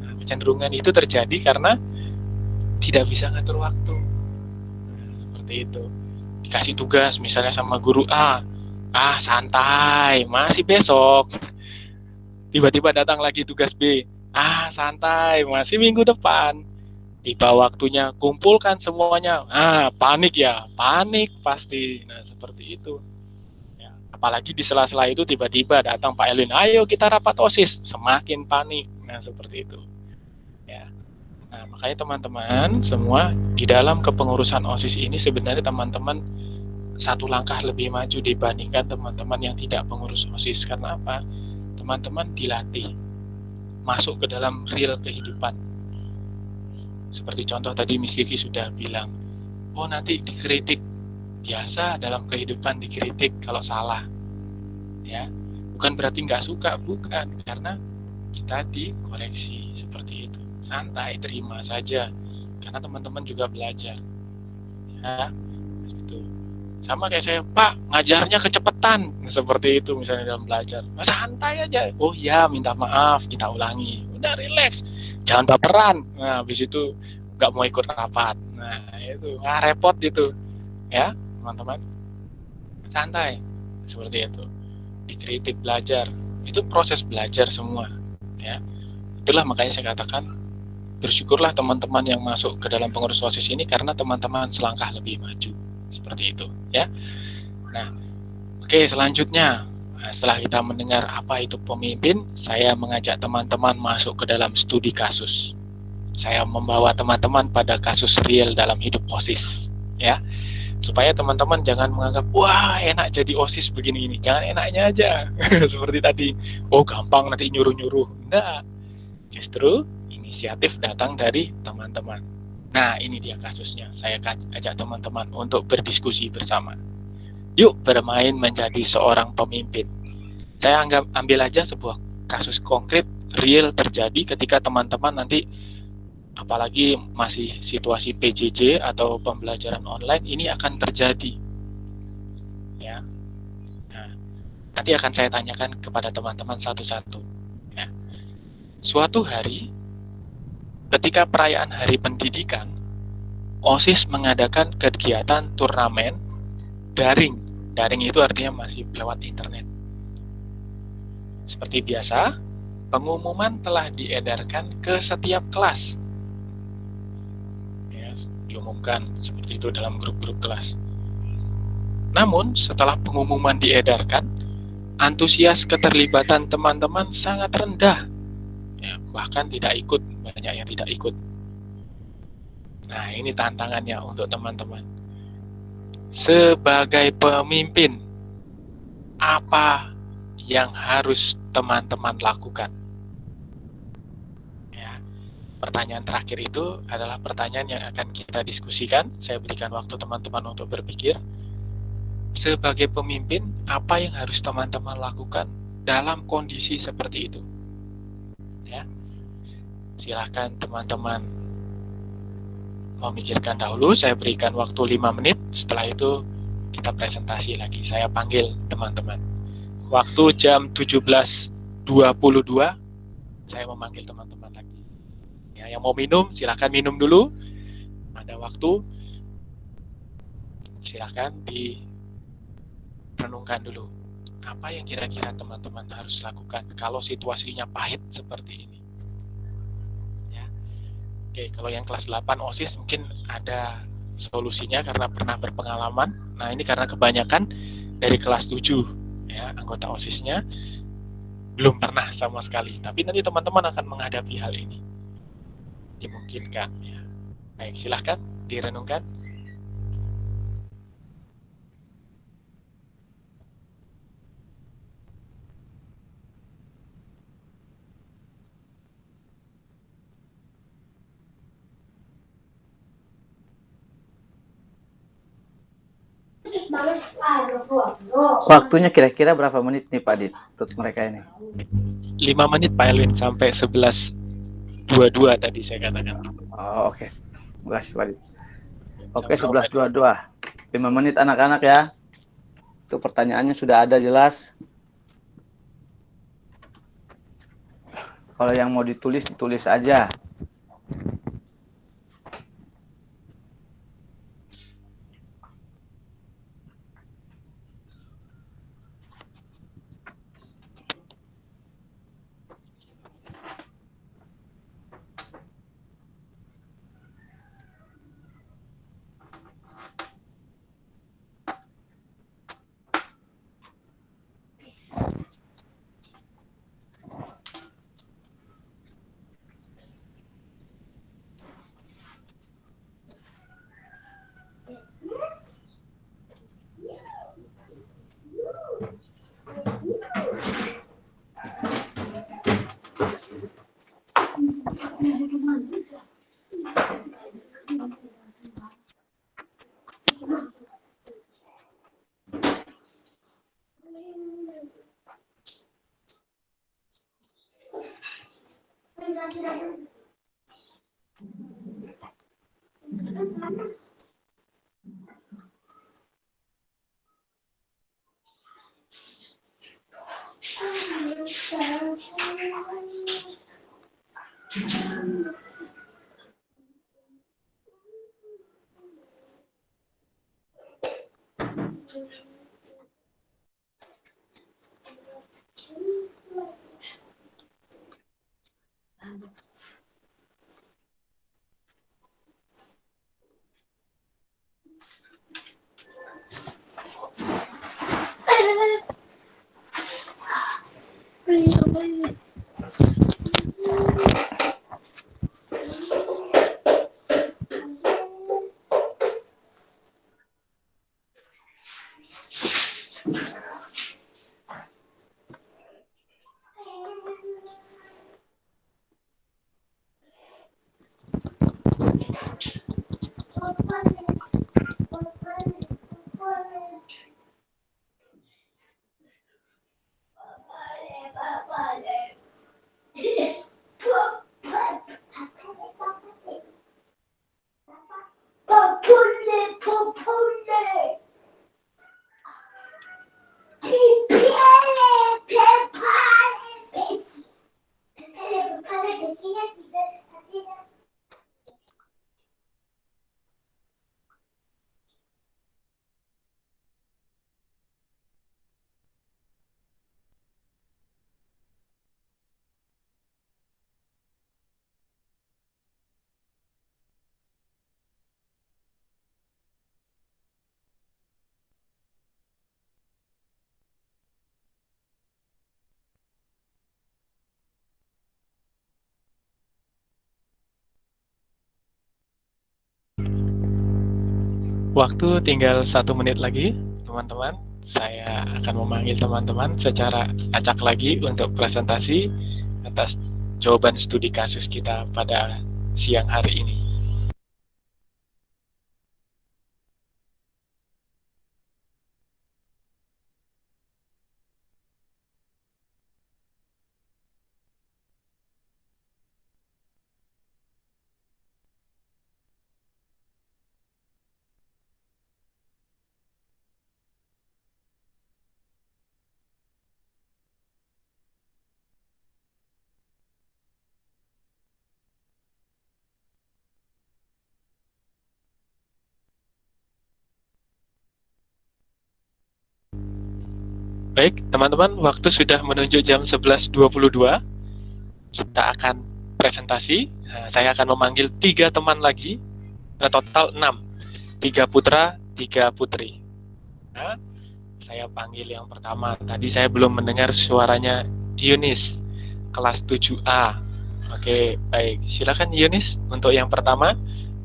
Nah, kecenderungan itu terjadi karena tidak bisa ngatur waktu. Nah, seperti itu. Dikasih tugas misalnya sama guru A, santai, masih besok. Tiba-tiba datang lagi tugas B, santai, masih minggu depan. Tiba waktunya, kumpulkan semuanya. Panik ya, panik pasti. Nah, seperti itu. Ya, apalagi di sela-sela itu tiba-tiba datang Pak Elwin, ayo kita rapat OSIS. Semakin panik. Nah, seperti itu. Ya. Nah, makanya teman-teman semua di dalam kepengurusan OSIS ini sebenarnya teman-teman satu langkah lebih maju dibandingkan teman-teman yang tidak pengurus OSIS. Karena apa? Teman-teman dilatih masuk ke dalam real kehidupan. Seperti contoh tadi Miss Kiki sudah bilang, oh nanti dikritik. Biasa dalam kehidupan dikritik kalau salah. Ya, bukan berarti nggak suka, bukan. Karena kita dikoreksi seperti itu. Santai, terima saja. Karena teman-teman juga belajar. Ya, itu. Sama kayak saya, Pak, ngajarnya kecepatan. Seperti itu misalnya dalam belajar. Santai aja. Oh ya, minta maaf, kita ulangi. Udah relax. Jangan baperan. Nah, habis itu nggak mau ikut rapat. Nah, itu repot gitu. Ya, teman-teman. Santai. Seperti itu. Dikritik, belajar. Itu proses belajar semua. Ya. Itulah makanya saya katakan, bersyukurlah teman-teman yang masuk ke dalam pengurus OSIS ini karena teman-teman selangkah lebih maju. Seperti itu, ya. Nah, oke, selanjutnya. Nah, setelah kita mendengar apa itu pemimpin, saya mengajak teman-teman masuk ke dalam studi kasus. Saya membawa teman-teman pada kasus real dalam hidup OSIS, ya. Supaya teman-teman jangan menganggap, wah enak jadi OSIS begini ini. Jangan enaknya aja. Seperti tadi, oh gampang nanti nyuruh-nyuruh. Enggak. Justru inisiatif datang dari teman-teman. Nah, ini dia kasusnya. Saya ajak teman-teman untuk berdiskusi bersama. Yuk bermain menjadi seorang pemimpin. Saya ambil aja sebuah kasus konkret real terjadi ketika teman-teman nanti, apalagi masih situasi PJJ atau pembelajaran online, ini akan terjadi. Ya. Nah, nanti akan saya tanyakan kepada teman-teman satu-satu. Ya. Suatu hari, ketika perayaan Hari Pendidikan, OSIS mengadakan kegiatan turnamen daring. Daring itu artinya masih lewat internet. Seperti biasa, pengumuman telah diedarkan ke setiap kelas. Ya, diumumkan seperti itu dalam grup-grup kelas. Namun, setelah pengumuman diedarkan, antusias keterlibatan teman-teman sangat rendah. Ya, bahkan tidak ikut, banyak yang tidak ikut. Nah, ini tantangannya untuk teman-teman. Sebagai pemimpin, apa yang harus teman-teman lakukan? Ya, pertanyaan terakhir itu adalah pertanyaan yang akan kita diskusikan. Saya berikan waktu teman-teman untuk berpikir. Sebagai pemimpin, apa yang harus teman-teman lakukan dalam kondisi seperti itu? Ya, silakan teman-teman memikirkan dahulu. Saya berikan waktu 5 menit. Setelah itu kita presentasi lagi. Saya panggil teman-teman. Waktu jam 17.22 saya memanggil teman-teman lagi. Ya, yang mau minum silahkan minum dulu. Ada waktu, silahkan direnungkan dulu. Apa yang kira-kira teman-teman harus lakukan kalau situasinya pahit seperti ini? Ya. Oke, kalau yang kelas 8 OSIS mungkin ada solusinya karena pernah berpengalaman. Nah, ini karena kebanyakan dari kelas 7 ya, anggota OSISnya belum pernah sama sekali. Tapi nanti teman-teman akan menghadapi hal ini. Dimungkinkan ya. Baik, silahkan direnungkan. Waktunya kira-kira berapa menit nih Pak Dit untuk mereka ini? 5 menit Pak Elwin sampai 11.22 tadi saya katakan. Oh, oke. Terima kasih Pak Dit. Oke, 11.22. 5 menit anak-anak ya. Itu pertanyaannya sudah ada jelas. Kalau yang mau ditulis, ditulis aja. Waktu tinggal 1 menit lagi, teman-teman. Saya akan memanggil teman-teman secara acak lagi untuk presentasi atas jawaban studi kasus kita pada siang hari ini. baik, teman-teman, waktu sudah menunjuk jam 11.22. Kita akan presentasi. Nah, saya akan memanggil 3 teman lagi. Total 6. 3 putra, 3 putri. Nah, saya panggil yang pertama. Tadi saya belum mendengar suaranya Yunis, kelas 7A. Oke, baik. Silakan Yunis untuk yang pertama.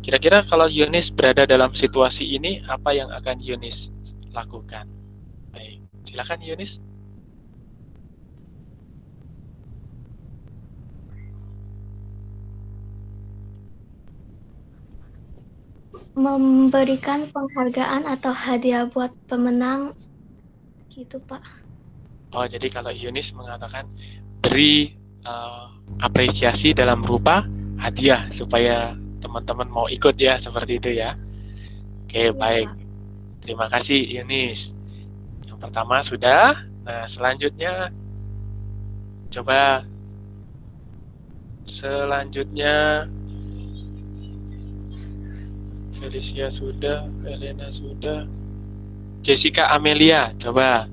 Kira-kira kalau Yunis berada dalam situasi ini, apa yang akan Yunis lakukan? Baik, silakan Yunis. Memberikan penghargaan atau hadiah buat pemenang gitu, Pak. Oh, jadi kalau Yunis mengatakan beri apresiasi dalam rupa hadiah supaya teman-teman mau ikut ya, seperti itu ya. Oke, baik. Pak. Terima kasih Yunis. Yang pertama sudah. Nah, selanjutnya coba Felicia sudah, Elena sudah, Jessica Amelia, coba.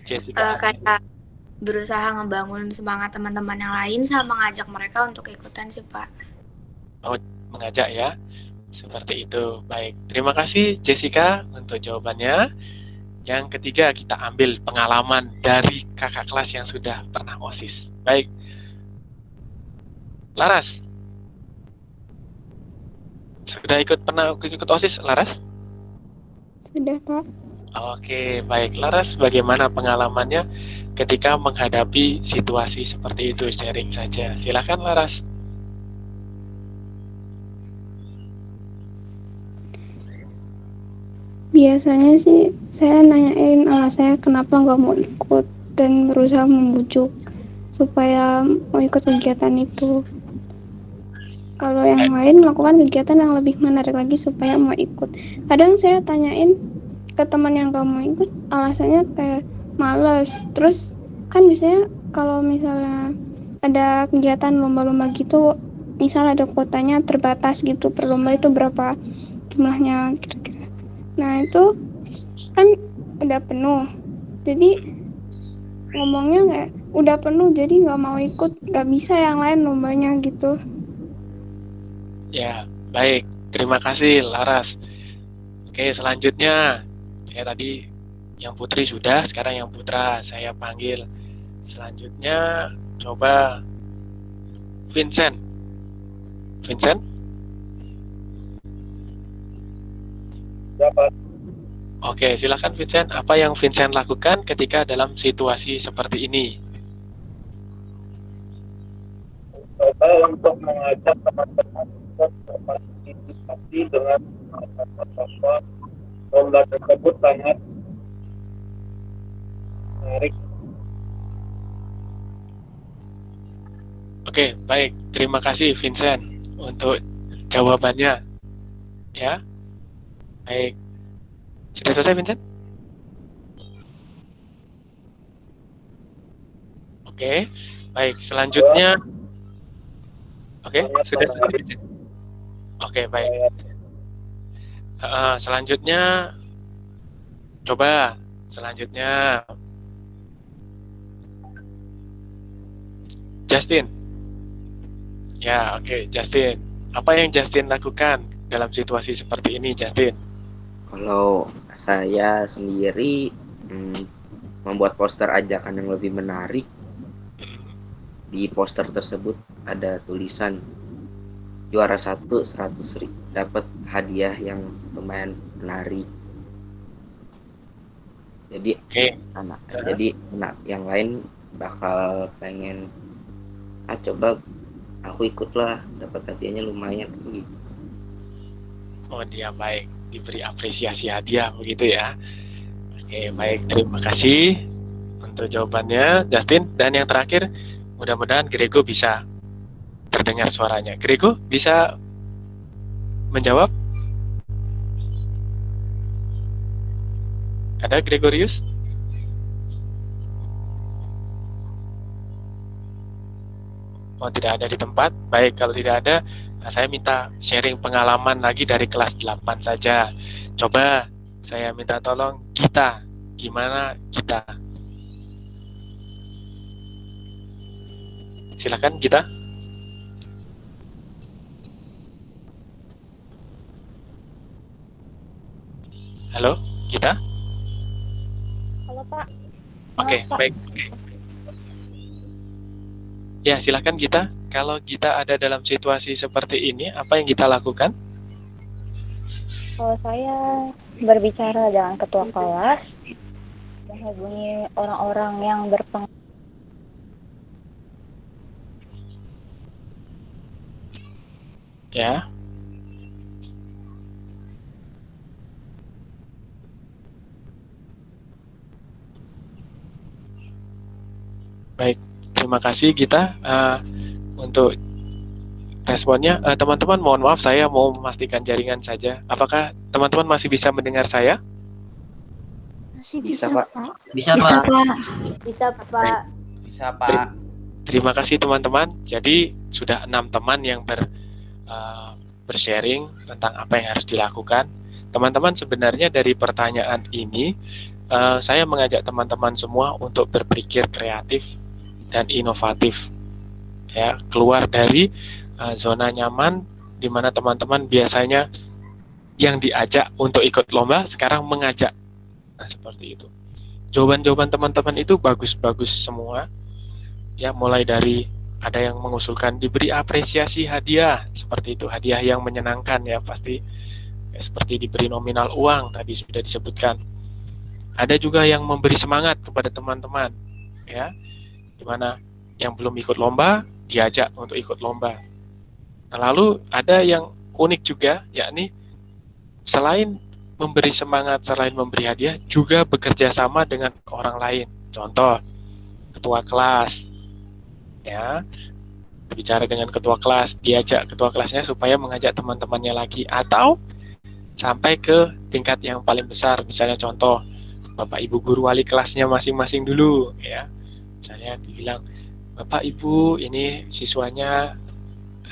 Jessica kayak berusaha ngebangun semangat teman-teman yang lain sama ngajak mereka untuk ikutan sih, Pak. Oh, mengajak ya. Seperti itu. Baik, terima kasih Jessica untuk jawabannya. Yang ketiga, kita ambil pengalaman dari kakak kelas yang sudah pernah OSIS. Baik. Laras. Sudah pernah ikut OSIS, Laras? Sudah, Pak. Oke, baik. Laras, bagaimana pengalamannya ketika menghadapi situasi seperti itu? Sharing saja. Silakan, Laras. Biasanya sih saya nanyain saya kenapa nggak mau ikut dan berusaha membujuk supaya mau ikut kegiatan itu. Kalau yang lain melakukan kegiatan yang lebih menarik lagi supaya mau ikut. Kadang saya tanyain ke teman yang gak mau ikut, alasannya kayak males. Terus kan biasanya kalau misalnya ada kegiatan lomba-lomba gitu, misal ada kuotanya terbatas gitu, per lomba itu berapa jumlahnya kira-kira. Nah itu kan udah penuh, jadi ngomongnya kayak udah penuh jadi nggak mau ikut, nggak bisa yang lain lombanya gitu. Ya, baik. Terima kasih, Laras. Oke, selanjutnya. Ya, tadi yang putri sudah, sekarang yang putra. Saya panggil. Selanjutnya, coba Vincent. Vincent? Dapat. Oke, silakan Vincent. Apa yang Vincent lakukan ketika dalam situasi seperti ini? Coba untuk mengajak teman-teman untuk berpartisipasi dengan bahwa lomba tersebut sangat menarik. Oke, baik. Terima kasih Vincent untuk jawabannya. Ya, baik. Sudah selesai Vincent? Oke, baik. Selanjutnya. Oke, sudah selesai. Oke, baik. Selanjutnya, coba selanjutnya Justin. Ya, oke, Justin. Apa yang Justin lakukan dalam situasi seperti ini, Justin? Kalau saya sendiri membuat poster ajakan yang lebih menarik. Di poster tersebut ada tulisan juara 1 100.000 dapat hadiah yang lumayan menarik. Jadi anak yang lain bakal pengen coba aku ikutlah, dapat hadiahnya lumayan gitu. Oh, dia baik, diberi apresiasi hadiah begitu ya. Oke, baik, terima kasih untuk jawabannya Justin. Dan yang terakhir, mudah-mudahan Grego bisa terdengar suaranya. Grego bisa menjawab? Ada Gregorius? Oh, tidak ada di tempat. Baik, kalau tidak ada, saya minta sharing pengalaman lagi dari kelas 8 saja. Coba saya minta tolong Gita. gimana kita? Silakan kita. Halo, kita? Halo Pak. Oke, baik. Ya, silakan kita. Kalau kita ada dalam situasi seperti ini, apa yang kita lakukan? Kalau saya berbicara dengan ketua kelas, menghubungi orang-orang yang berpengaruh. Ya. Baik, terima kasih kita untuk responnya. Teman-teman, mohon maaf saya mau memastikan jaringan saja. Apakah teman-teman masih bisa mendengar saya? Masih Bisa, bisa, Pak. Pak. Bisa, Pak. Bisa Pak. Bisa, Pak. Terima kasih teman-teman. Jadi sudah 6 teman yang bersharing tentang apa yang harus dilakukan. Teman-teman, sebenarnya dari pertanyaan ini saya mengajak teman-teman semua untuk berpikir kreatif dan inovatif. Ya, keluar dari zona nyaman di mana teman-teman biasanya yang diajak untuk ikut lomba sekarang mengajak. Nah, seperti itu. Jawaban-jawaban teman-teman itu bagus-bagus semua. Ya, mulai dari ada yang mengusulkan diberi apresiasi hadiah, seperti itu, hadiah yang menyenangkan ya pasti, ya, seperti diberi nominal uang tadi sudah disebutkan. Ada juga yang memberi semangat kepada teman-teman, ya, dimana yang belum ikut lomba diajak untuk ikut lomba. Nah, lalu ada yang unik juga, yakni selain memberi semangat, selain memberi hadiah, juga bekerja sama dengan orang lain. Contoh, ketua kelas. Ya, berbicara dengan ketua kelas, diajak ketua kelasnya supaya mengajak teman-temannya lagi, atau sampai ke tingkat yang paling besar, misalnya contoh Bapak Ibu guru wali kelasnya masing-masing dulu, ya, misalnya dibilang Bapak Ibu ini siswanya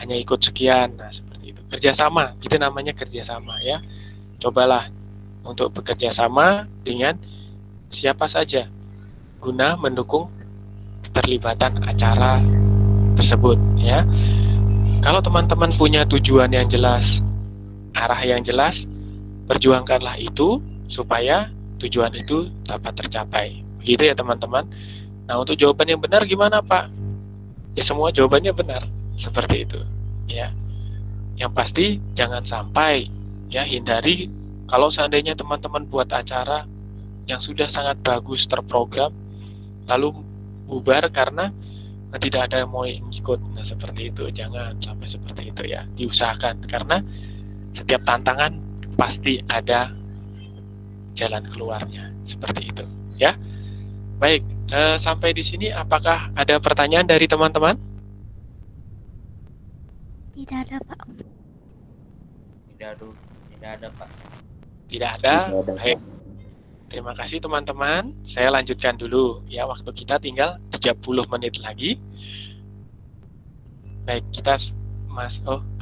hanya ikut sekian, nah seperti itu, kerjasama, itu namanya kerjasama ya, cobalah untuk bekerja sama dengan siapa saja guna mendukung keterlibatan acara tersebut ya. Kalau teman-teman punya tujuan yang jelas, arah yang jelas, perjuangkanlah itu supaya tujuan itu dapat tercapai. Begitu ya teman-teman. Nah, untuk jawaban yang benar gimana Pak? Ya semua jawabannya benar, seperti itu ya. Yang pasti jangan sampai ya, hindari kalau seandainya teman-teman buat acara yang sudah sangat bagus terprogram lalu bubar karena tidak ada yang mau ikut. Nah, seperti itu, jangan sampai seperti itu ya. Diusahakan, karena setiap tantangan pasti ada jalan keluarnya, seperti itu ya. Baik, sampai di sini apakah ada pertanyaan dari teman-teman? Tidak ada, Pak. Tidak ada, Pak. Tidak ada. Baik. Terima kasih teman-teman. Saya lanjutkan dulu ya, waktu kita tinggal 30 menit lagi. Baik, kita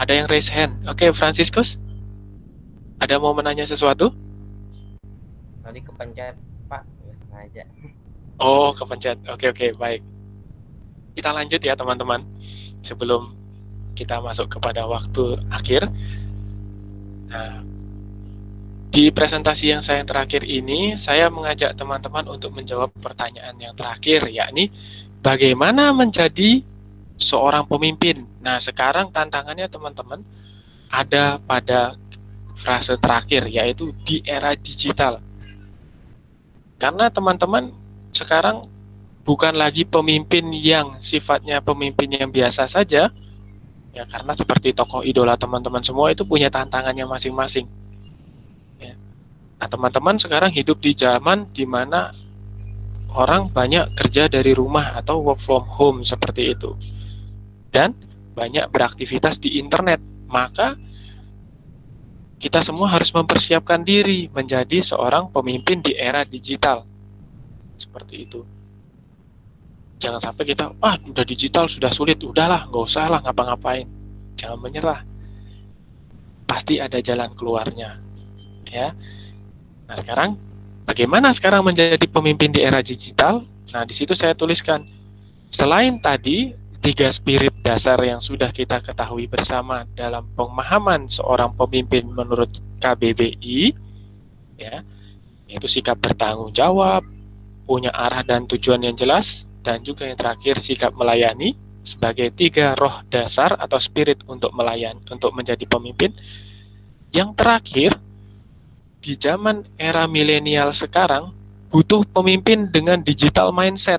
ada yang raise hand. Oke, Franciscus. Ada mau menanya sesuatu? Tadi kepencet, Pak. Nggak sengaja. Oh, kepencet. Oke, baik. Kita lanjut ya teman-teman. Sebelum kita masuk kepada waktu akhir. Nah, di presentasi yang saya terakhir ini, saya mengajak teman-teman untuk menjawab pertanyaan yang terakhir, yakni bagaimana menjadi seorang pemimpin. Nah, sekarang tantangannya teman-teman ada pada frase terakhir, yaitu di era digital. Karena teman-teman sekarang bukan lagi pemimpin yang sifatnya pemimpin yang biasa saja, ya, karena seperti tokoh idola teman-teman semua itu punya tantangannya masing-masing. Nah, teman-teman sekarang hidup di zaman di mana orang banyak kerja dari rumah atau work from home seperti itu. Dan banyak beraktivitas di internet. Maka kita semua harus mempersiapkan diri menjadi seorang pemimpin di era digital. Seperti itu. Jangan sampai kita, udah digital sudah sulit, udahlah, nggak usah lah ngapa-ngapain. Jangan menyerah. Pasti ada jalan keluarnya. Ya. Nah, sekarang bagaimana sekarang menjadi pemimpin di era digital? Nah, di situ saya tuliskan, selain tadi 3 spirit dasar yang sudah kita ketahui bersama dalam pemahaman seorang pemimpin menurut KBBI, ya, yaitu sikap bertanggung jawab, punya arah dan tujuan yang jelas, dan juga yang terakhir sikap melayani sebagai 3 roh dasar atau spirit untuk melayani, untuk menjadi pemimpin. Yang terakhir, di zaman era milenial sekarang butuh pemimpin dengan digital mindset.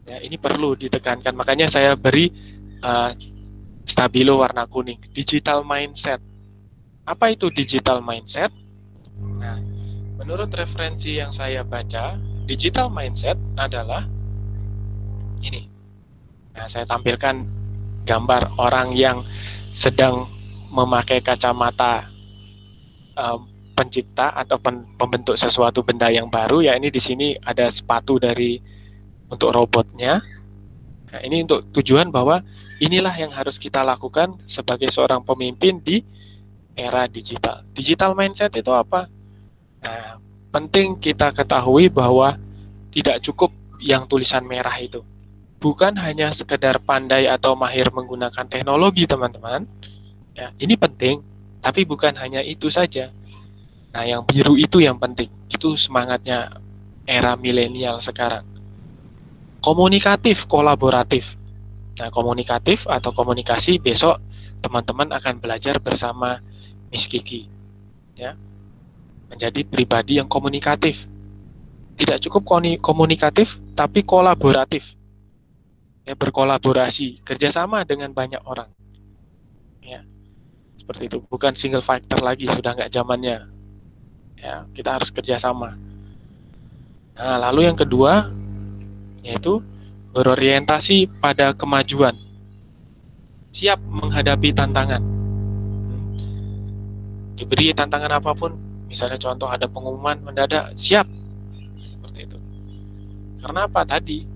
Ya, ini perlu ditekankan. Makanya saya beri stabilo warna kuning, digital mindset. Apa itu digital mindset? Nah, menurut referensi yang saya baca, digital mindset adalah ini. Nah, saya tampilkan gambar orang yang sedang memakai kacamata pencipta atau pembentuk sesuatu benda yang baru. Ya, ini di sini ada sepatu untuk robotnya. Nah, ini untuk tujuan bahwa inilah yang harus kita lakukan sebagai seorang pemimpin di era digital. Digital mindset itu apa? Nah, penting kita ketahui bahwa tidak cukup yang tulisan merah itu. Bukan hanya sekedar pandai atau mahir menggunakan teknologi, teman-teman. Ya, ini penting, tapi bukan hanya itu saja. Nah, yang biru itu yang penting. Itu semangatnya era milenial sekarang. Komunikatif, kolaboratif. Nah, komunikatif atau komunikasi besok teman-teman akan belajar bersama Miss Kiki. Ya. Menjadi pribadi yang komunikatif. Tidak cukup komunikatif, tapi kolaboratif. Ya, berkolaborasi, kerjasama dengan banyak orang. Ya, seperti itu. Bukan single factor lagi, sudah nggak zamannya. Ya, kita harus kerjasama. Nah, lalu yang kedua, yaitu berorientasi pada kemajuan. Siap menghadapi tantangan. Diberi tantangan apapun, misalnya contoh ada pengumuman mendadak, siap. Seperti itu. Karena apa tadi?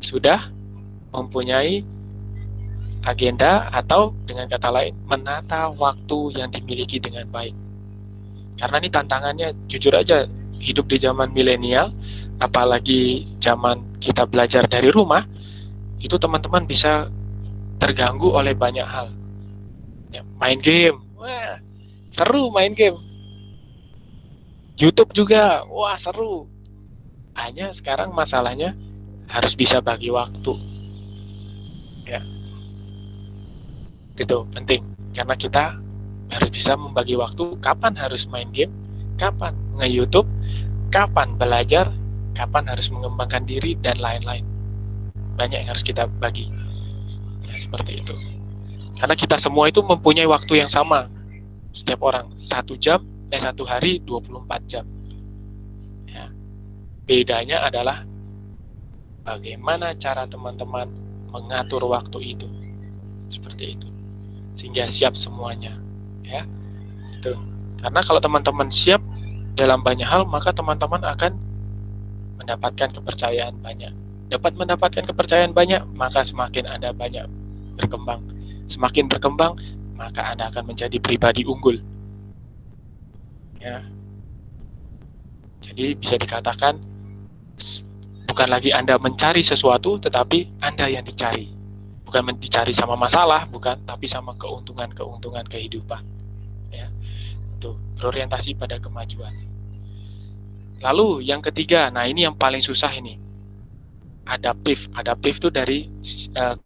Sudah mempunyai agenda atau dengan kata lain, menata waktu yang dimiliki dengan baik. Karena ini tantangannya, jujur aja, hidup di zaman milenial, apalagi zaman kita belajar dari rumah, itu teman-teman bisa terganggu oleh banyak hal. Ya, main game, wah, seru main game. YouTube juga, wah seru. Hanya sekarang masalahnya harus bisa bagi waktu. Ya, itu penting. Karena kita harus bisa membagi waktu, kapan harus main game, kapan nge-YouTube, kapan belajar, kapan harus mengembangkan diri, dan lain-lain. Banyak yang harus kita bagi. Ya, seperti itu. Karena kita semua itu mempunyai waktu yang sama. Setiap orang, 1 hari 24 jam. Ya. Bedanya adalah bagaimana cara teman-teman mengatur waktu itu. Seperti itu. Sehingga siap semuanya. Ya. Itu. Karena kalau teman-teman siap dalam banyak hal, maka teman-teman akan mendapatkan kepercayaan banyak. Dapat mendapatkan kepercayaan banyak, maka semakin Anda banyak berkembang. Semakin berkembang, maka Anda akan menjadi pribadi unggul. Ya. Jadi bisa dikatakan bukan lagi Anda mencari sesuatu, tetapi Anda yang dicari. Bukan dicari sama masalah, bukan, tapi sama keuntungan-keuntungan kehidupan. Ya. Itu berorientasi pada kemajuan. Lalu yang ketiga, nah ini yang paling susah ini, adaptif. Adaptif itu dari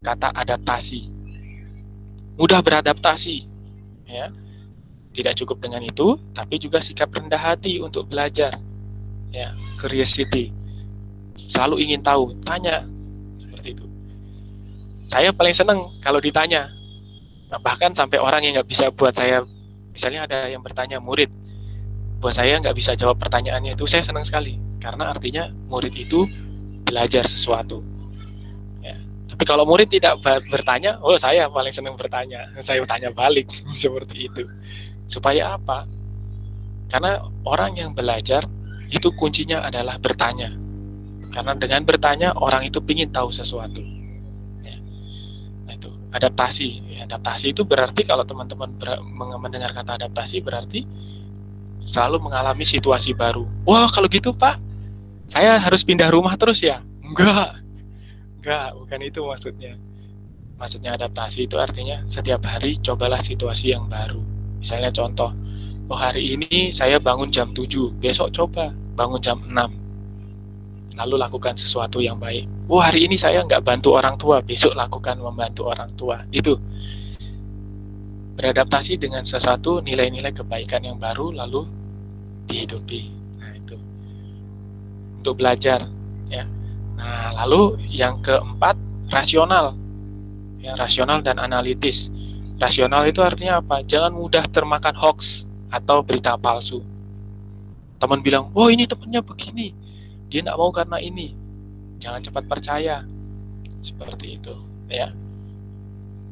kata adaptasi, mudah beradaptasi. Ya, tidak cukup dengan itu, tapi juga sikap rendah hati untuk belajar. Ya, curiosity, selalu ingin tahu, tanya, seperti itu. Saya paling senang kalau ditanya. Nah, bahkan sampai orang yang nggak bisa buat saya, misalnya ada yang bertanya murid, buat saya nggak bisa jawab pertanyaannya itu, saya senang sekali. Karena artinya murid itu belajar sesuatu. Ya. Tapi kalau murid tidak bertanya, oh saya paling senang bertanya. Saya tanya balik, seperti itu. Supaya apa? Karena orang yang belajar, itu kuncinya adalah bertanya. Karena dengan bertanya, orang itu ingin tahu sesuatu. Ya. Nah, itu, adaptasi. Ya, adaptasi itu berarti kalau teman-teman mendengar kata adaptasi, berarti selalu mengalami situasi baru. Wah, kalau gitu Pak, saya harus pindah rumah terus ya? Enggak, bukan itu maksudnya. Maksudnya adaptasi itu artinya setiap hari cobalah situasi yang baru. Misalnya contoh, oh hari ini saya bangun jam 7, besok coba bangun jam 6. Lalu lakukan sesuatu yang baik. Oh hari ini saya nggak bantu orang tua, besok lakukan membantu orang tua. Itu beradaptasi dengan sesuatu nilai-nilai kebaikan yang baru lalu dihidupi. Nah itu untuk belajar ya. Nah lalu yang keempat, rasional ya, rasional dan analitis. Rasional itu artinya apa? Jangan mudah termakan hoax atau berita palsu. Teman bilang, oh ini temannya begini, dia nggak mau karena ini. Jangan cepat percaya. Seperti itu ya.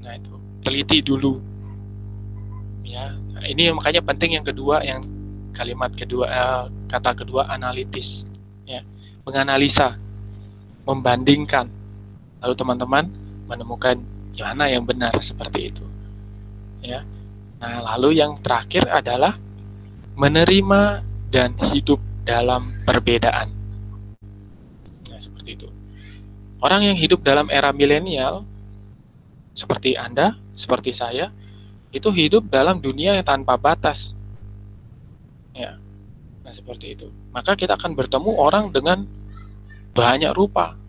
Nah itu teliti dulu ya. Nah, ini makanya penting yang kedua, yang kalimat kedua, kata kedua, analitis ya. Menganalisa, membandingkan, lalu teman-teman menemukan mana yang benar, seperti itu ya. Nah lalu yang terakhir adalah menerima dan hidup dalam perbedaan. Nah seperti itu. Orang yang hidup dalam era milenial seperti Anda, seperti saya, itu hidup dalam dunia yang tanpa batas ya. Nah seperti itu. Maka kita akan bertemu orang dengan banyak rupa,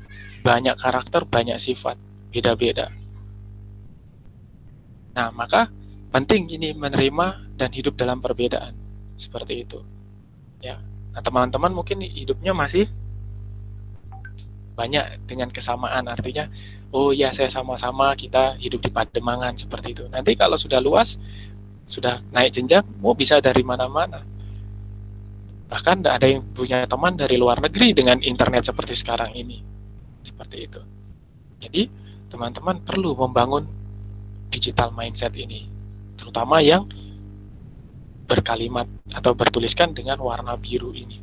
banyak karakter, banyak sifat, beda-beda. Nah, maka penting ini menerima dan hidup dalam perbedaan. Seperti itu. Ya. Nah, teman-teman mungkin hidupnya masih banyak dengan kesamaan, artinya oh ya saya sama-sama kita hidup di Pademangan, seperti itu. Nanti kalau sudah luas, sudah naik jenjang, bisa dari mana-mana. Bahkan ada yang punya teman dari luar negeri dengan internet seperti sekarang ini. Seperti itu. Jadi, teman-teman perlu membangun digital mindset ini, terutama yang berkalimat atau bertuliskan dengan warna biru ini.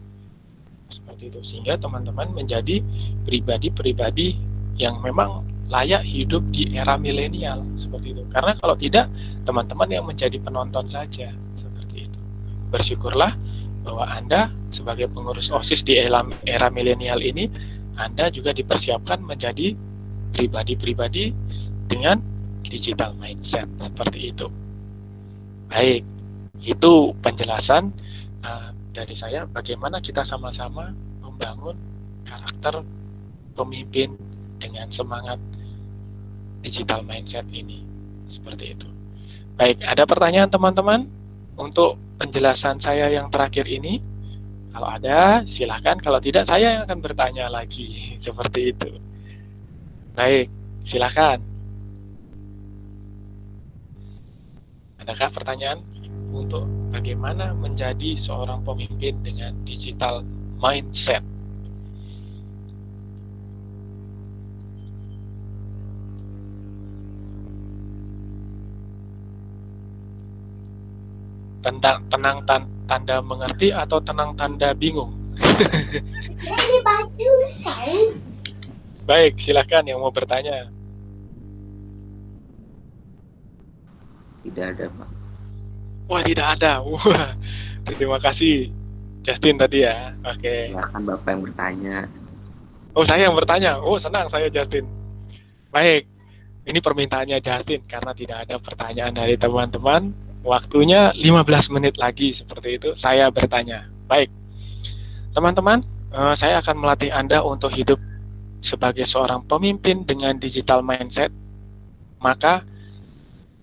Seperti itu, sehingga teman-teman menjadi pribadi-pribadi yang memang layak hidup di era milenial, seperti itu. Karena kalau tidak, teman-teman yang menjadi penonton saja, seperti itu. Bersyukurlah bahwa Anda sebagai pengurus OSIS di era milenial ini, Anda juga dipersiapkan menjadi pribadi-pribadi dengan digital mindset, seperti itu. Baik, itu penjelasan dari saya bagaimana kita sama-sama membangun karakter pemimpin dengan semangat digital mindset ini, seperti itu. Baik, ada pertanyaan teman-teman untuk penjelasan saya yang terakhir ini? Kalau ada, silahkan. Kalau tidak, saya yang akan bertanya lagi, seperti itu. Baik, silahkan. Adakah pertanyaan untuk bagaimana menjadi seorang pemimpin dengan digital mindset? Tenang tanda mengerti atau tenang tanda bingung? Baik, silahkan yang mau bertanya. Tidak ada, Pak. Wah, tidak ada. Wah, terima kasih Justin tadi ya. Oke. Silakan Bapak yang bertanya. Oh, saya yang bertanya. Oh, senang saya Justin. Baik. Ini permintaannya Justin karena tidak ada pertanyaan dari teman-teman. Waktunya 15 menit lagi, seperti itu saya bertanya. Baik. Teman-teman, saya akan melatih Anda untuk hidup sebagai seorang pemimpin dengan digital mindset. Maka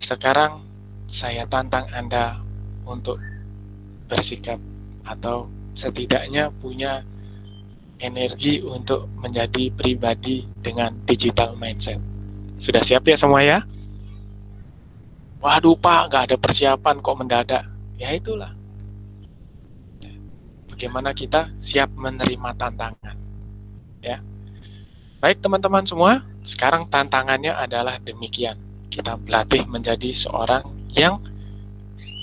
sekarang saya tantang Anda untuk bersikap atau setidaknya punya energi untuk menjadi pribadi dengan digital mindset. Sudah siap ya semua ya? Waduh Pak, nggak ada persiapan kok mendadak. Ya itulah. Bagaimana kita siap menerima tantangan. Ya. Baik teman-teman semua, sekarang tantangannya adalah demikian. Kita berlatih menjadi seorang yang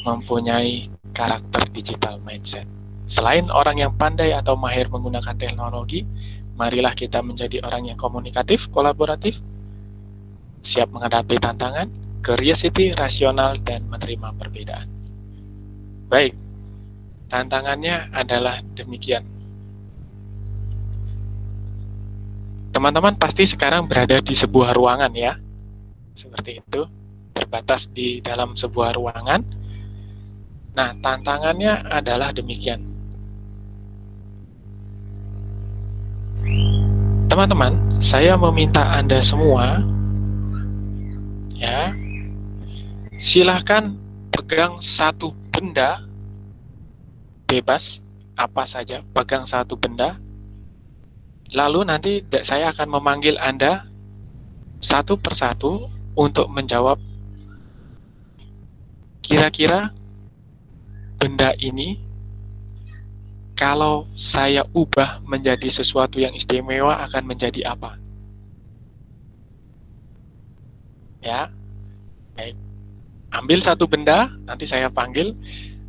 mempunyai karakter digital mindset. Selain orang yang pandai atau mahir menggunakan teknologi, marilah kita menjadi orang yang komunikatif, kolaboratif, siap menghadapi tantangan, curiosity, rasional, dan menerima perbedaan. Baik, tantangannya adalah demikian. Teman-teman pasti sekarang berada di sebuah ruangan ya, seperti itu, terbatas di dalam sebuah ruangan. Nah, tantangannya adalah demikian. Teman-teman, saya meminta Anda semua, ya, silahkan pegang satu benda, bebas, apa saja, pegang satu benda, lalu nanti saya akan memanggil Anda satu persatu untuk menjawab kira-kira benda ini kalau saya ubah menjadi sesuatu yang istimewa akan menjadi apa? Ya, baik. Ambil satu benda, nanti saya panggil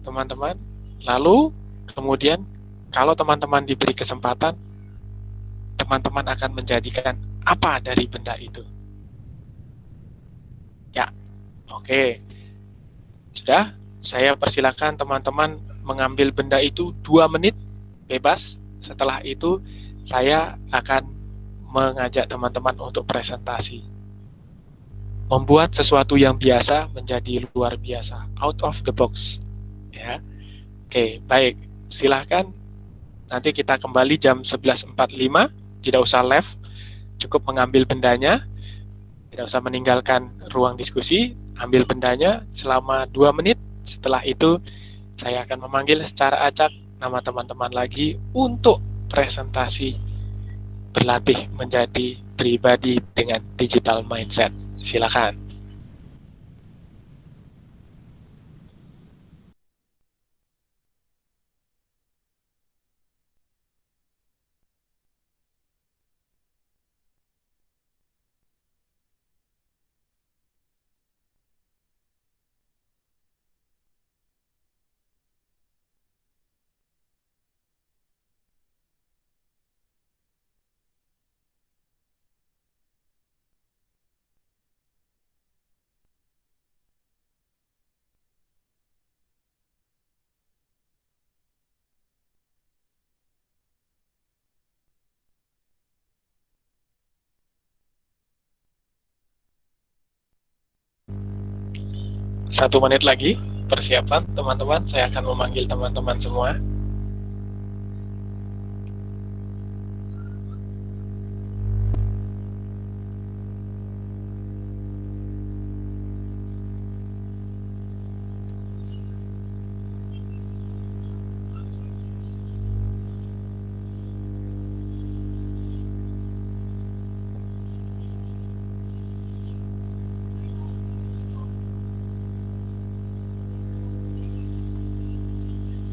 teman-teman. Lalu kemudian kalau teman-teman diberi kesempatan, teman-teman akan menjadikan apa dari benda itu? Ya, oke. Sudah, saya persilakan teman-teman mengambil benda itu 2 menit, bebas. Setelah itu, saya akan mengajak teman-teman untuk presentasi. Membuat sesuatu yang biasa menjadi luar biasa, out of the box. Ya, oke, baik. Silahkan, nanti kita kembali jam 11.45, tidak usah left, cukup mengambil bendanya, tidak usah meninggalkan ruang diskusi, ambil bendanya selama 2 menit. Setelah itu, saya akan memanggil secara acak nama teman-teman lagi untuk presentasi berlatih menjadi pribadi dengan digital mindset. Silakan. Satu menit lagi persiapan teman-teman, saya akan memanggil teman-teman semua.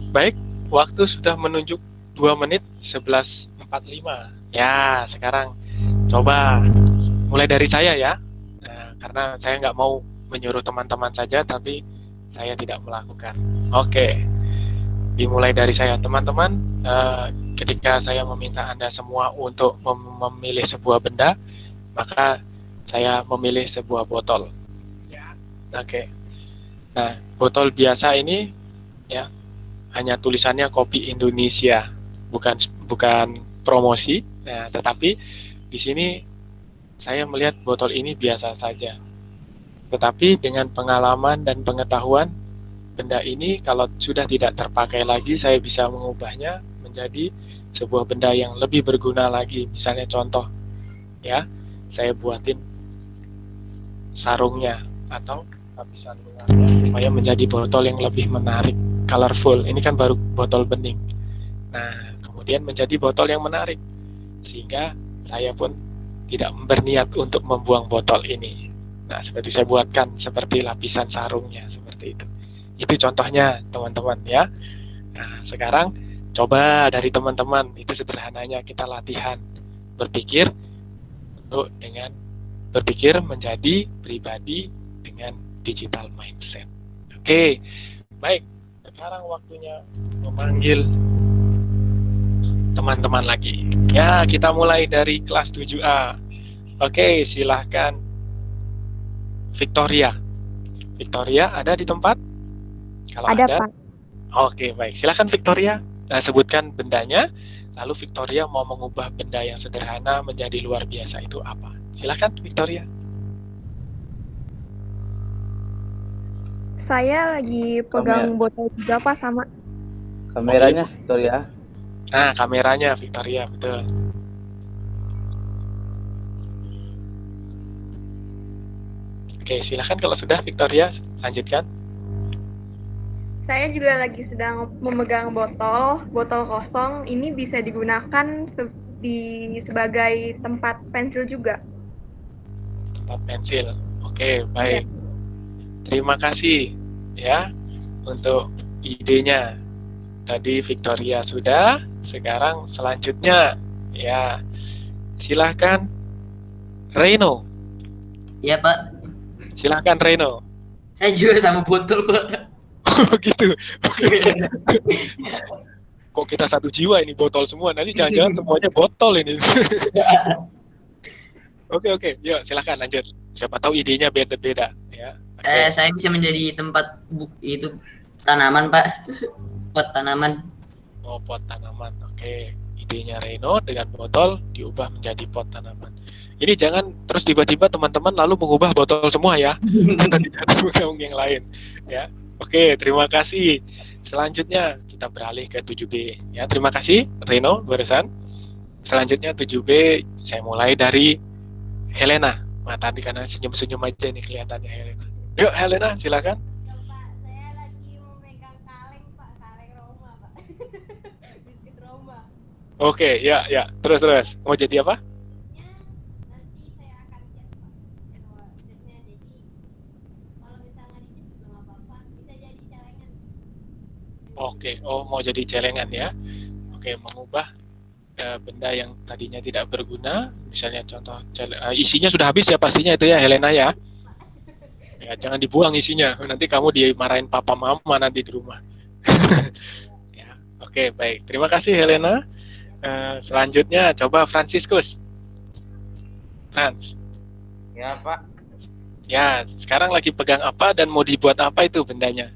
Baik, waktu sudah menunjuk 2 menit 11.45. Ya, sekarang coba mulai dari saya ya. Nah, karena saya nggak mau menyuruh teman-teman saja, tapi saya tidak melakukan. Oke, dimulai dari saya. Teman-teman, ketika saya meminta Anda semua untuk memilih sebuah benda, maka saya memilih sebuah botol. Ya, oke. Nah, botol biasa ini, ya, hanya tulisannya Kopi Indonesia, bukan promosi. Nah, tetapi di sini saya melihat botol ini biasa saja. Tetapi dengan pengalaman dan pengetahuan, benda ini kalau sudah tidak terpakai lagi, saya bisa mengubahnya menjadi sebuah benda yang lebih berguna lagi. Misalnya contoh, ya, saya buatin sarungnya atau lapisan luarnya supaya menjadi botol yang lebih menarik. Colorful, ini kan baru botol bening. Nah, kemudian menjadi botol yang menarik, sehingga saya pun tidak berniat untuk membuang botol ini. Nah, seperti saya buatkan seperti lapisan sarungnya, seperti itu. Itu contohnya, teman-teman ya. Nah, sekarang coba dari teman-teman, itu sederhananya kita latihan berpikir dengan berpikir menjadi pribadi dengan digital mindset. Oke, baik. Sekarang waktunya memanggil teman-teman lagi. Ya, kita mulai dari kelas 7A. Oke, silahkan Victoria. Victoria ada di tempat? Kalau ada, Pak. Oke, baik. Silakan Victoria, sebutkan bendanya. Lalu Victoria mau mengubah benda yang sederhana menjadi luar biasa itu apa? Silakan Victoria. Saya lagi pegang botol juga Pak sama. Kameranya Victoria. Nah, kameranya Victoria, betul. Oke, silakan kalau sudah Victoria, lanjutkan. Saya juga lagi sedang memegang botol kosong. Ini bisa digunakan sebagai tempat pensil juga. Tempat pensil. Oke, baik. Terima kasih ya untuk idenya. Tadi Victoria sudah, sekarang selanjutnya ya. Silahkan Reno. Iya Pak. Silahkan Reno. Saya juga sama botol Pak. Oh gitu. Kok kita satu jiwa ini botol semua, nanti jangan-jangan semuanya botol ini. Oke, yuk silakan lanjut. Siapa tahu idenya beda-beda ya. Saya bisa menjadi tempat itu tanaman Pak. Pot tanaman. Oh, pot tanaman. Oke. Idenya Reno dengan botol diubah menjadi pot tanaman. Ini jangan terus tiba-tiba teman-teman lalu mengubah botol semua ya. Nanti ada yang lain ya. Oke, terima kasih. Selanjutnya kita beralih ke 7B ya. Terima kasih Reno barusan. Selanjutnya 7B saya mulai dari Helena. Nah, tadi karena senyum-senyum aja nih kelihatannya Helena. Yuk Helena, silakan. Oke, ya. Terus. Mau jadi apa? Oke, mau jadi celengan ya. Oke, mengubah benda yang tadinya tidak berguna, misalnya contoh isinya sudah habis ya pastinya itu ya Helena ya. Ya, jangan dibuang isinya, nanti kamu dimarahin papa mama nanti di rumah. Ya, oke, baik. Terima kasih Helena. Selanjutnya coba Franciscus. Frans. Ya Pak. Ya, sekarang lagi pegang apa dan mau dibuat apa itu bendanya?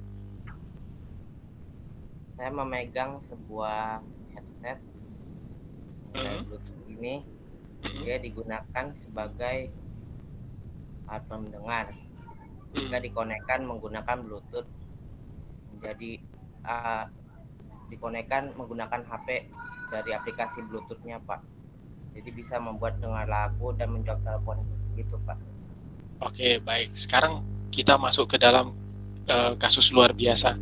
Saya memegang sebuah headset Bluetooth ini. Dia digunakan sebagai alat pendengar. Jika dikonekkan menggunakan Bluetooth, menjadi dikonekkan menggunakan HP dari aplikasi Bluetooth-nya Pak. Jadi bisa membuat dengar lagu dan menjawab telepon gitu Pak. Oke, baik. Sekarang kita masuk ke dalam kasus luar biasa.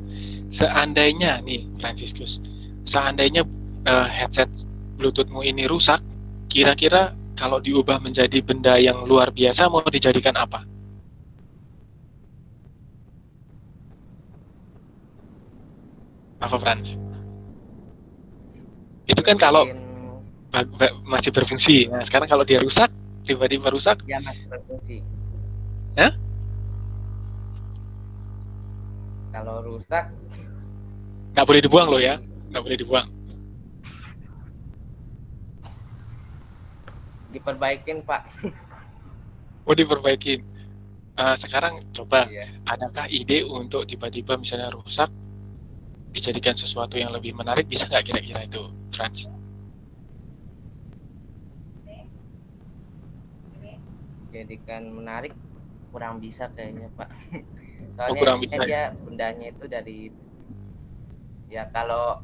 Seandainya nih Franciscus, seandainya headset Bluetooth-mu ini rusak, kira-kira kalau diubah menjadi benda yang luar biasa mau dijadikan apa? Apa Frans? Itu kan kalau masih berfungsi. Nah, sekarang kalau dia rusak, tiba-tiba rusak, dia masih berfungsi. Hah? Kalau rusak nggak boleh dibuang loh ya, nggak boleh dibuang. Diperbaikin Pak. Oh diperbaikin. Sekarang coba, adakah ide untuk tiba-tiba misalnya rusak dijadikan sesuatu yang lebih menarik, bisa nggak kira-kira itu, Frans? Jadikan menarik kurang bisa kayaknya Pak. Soalnya kurang bisa. Dia bendanya itu dari ya kalau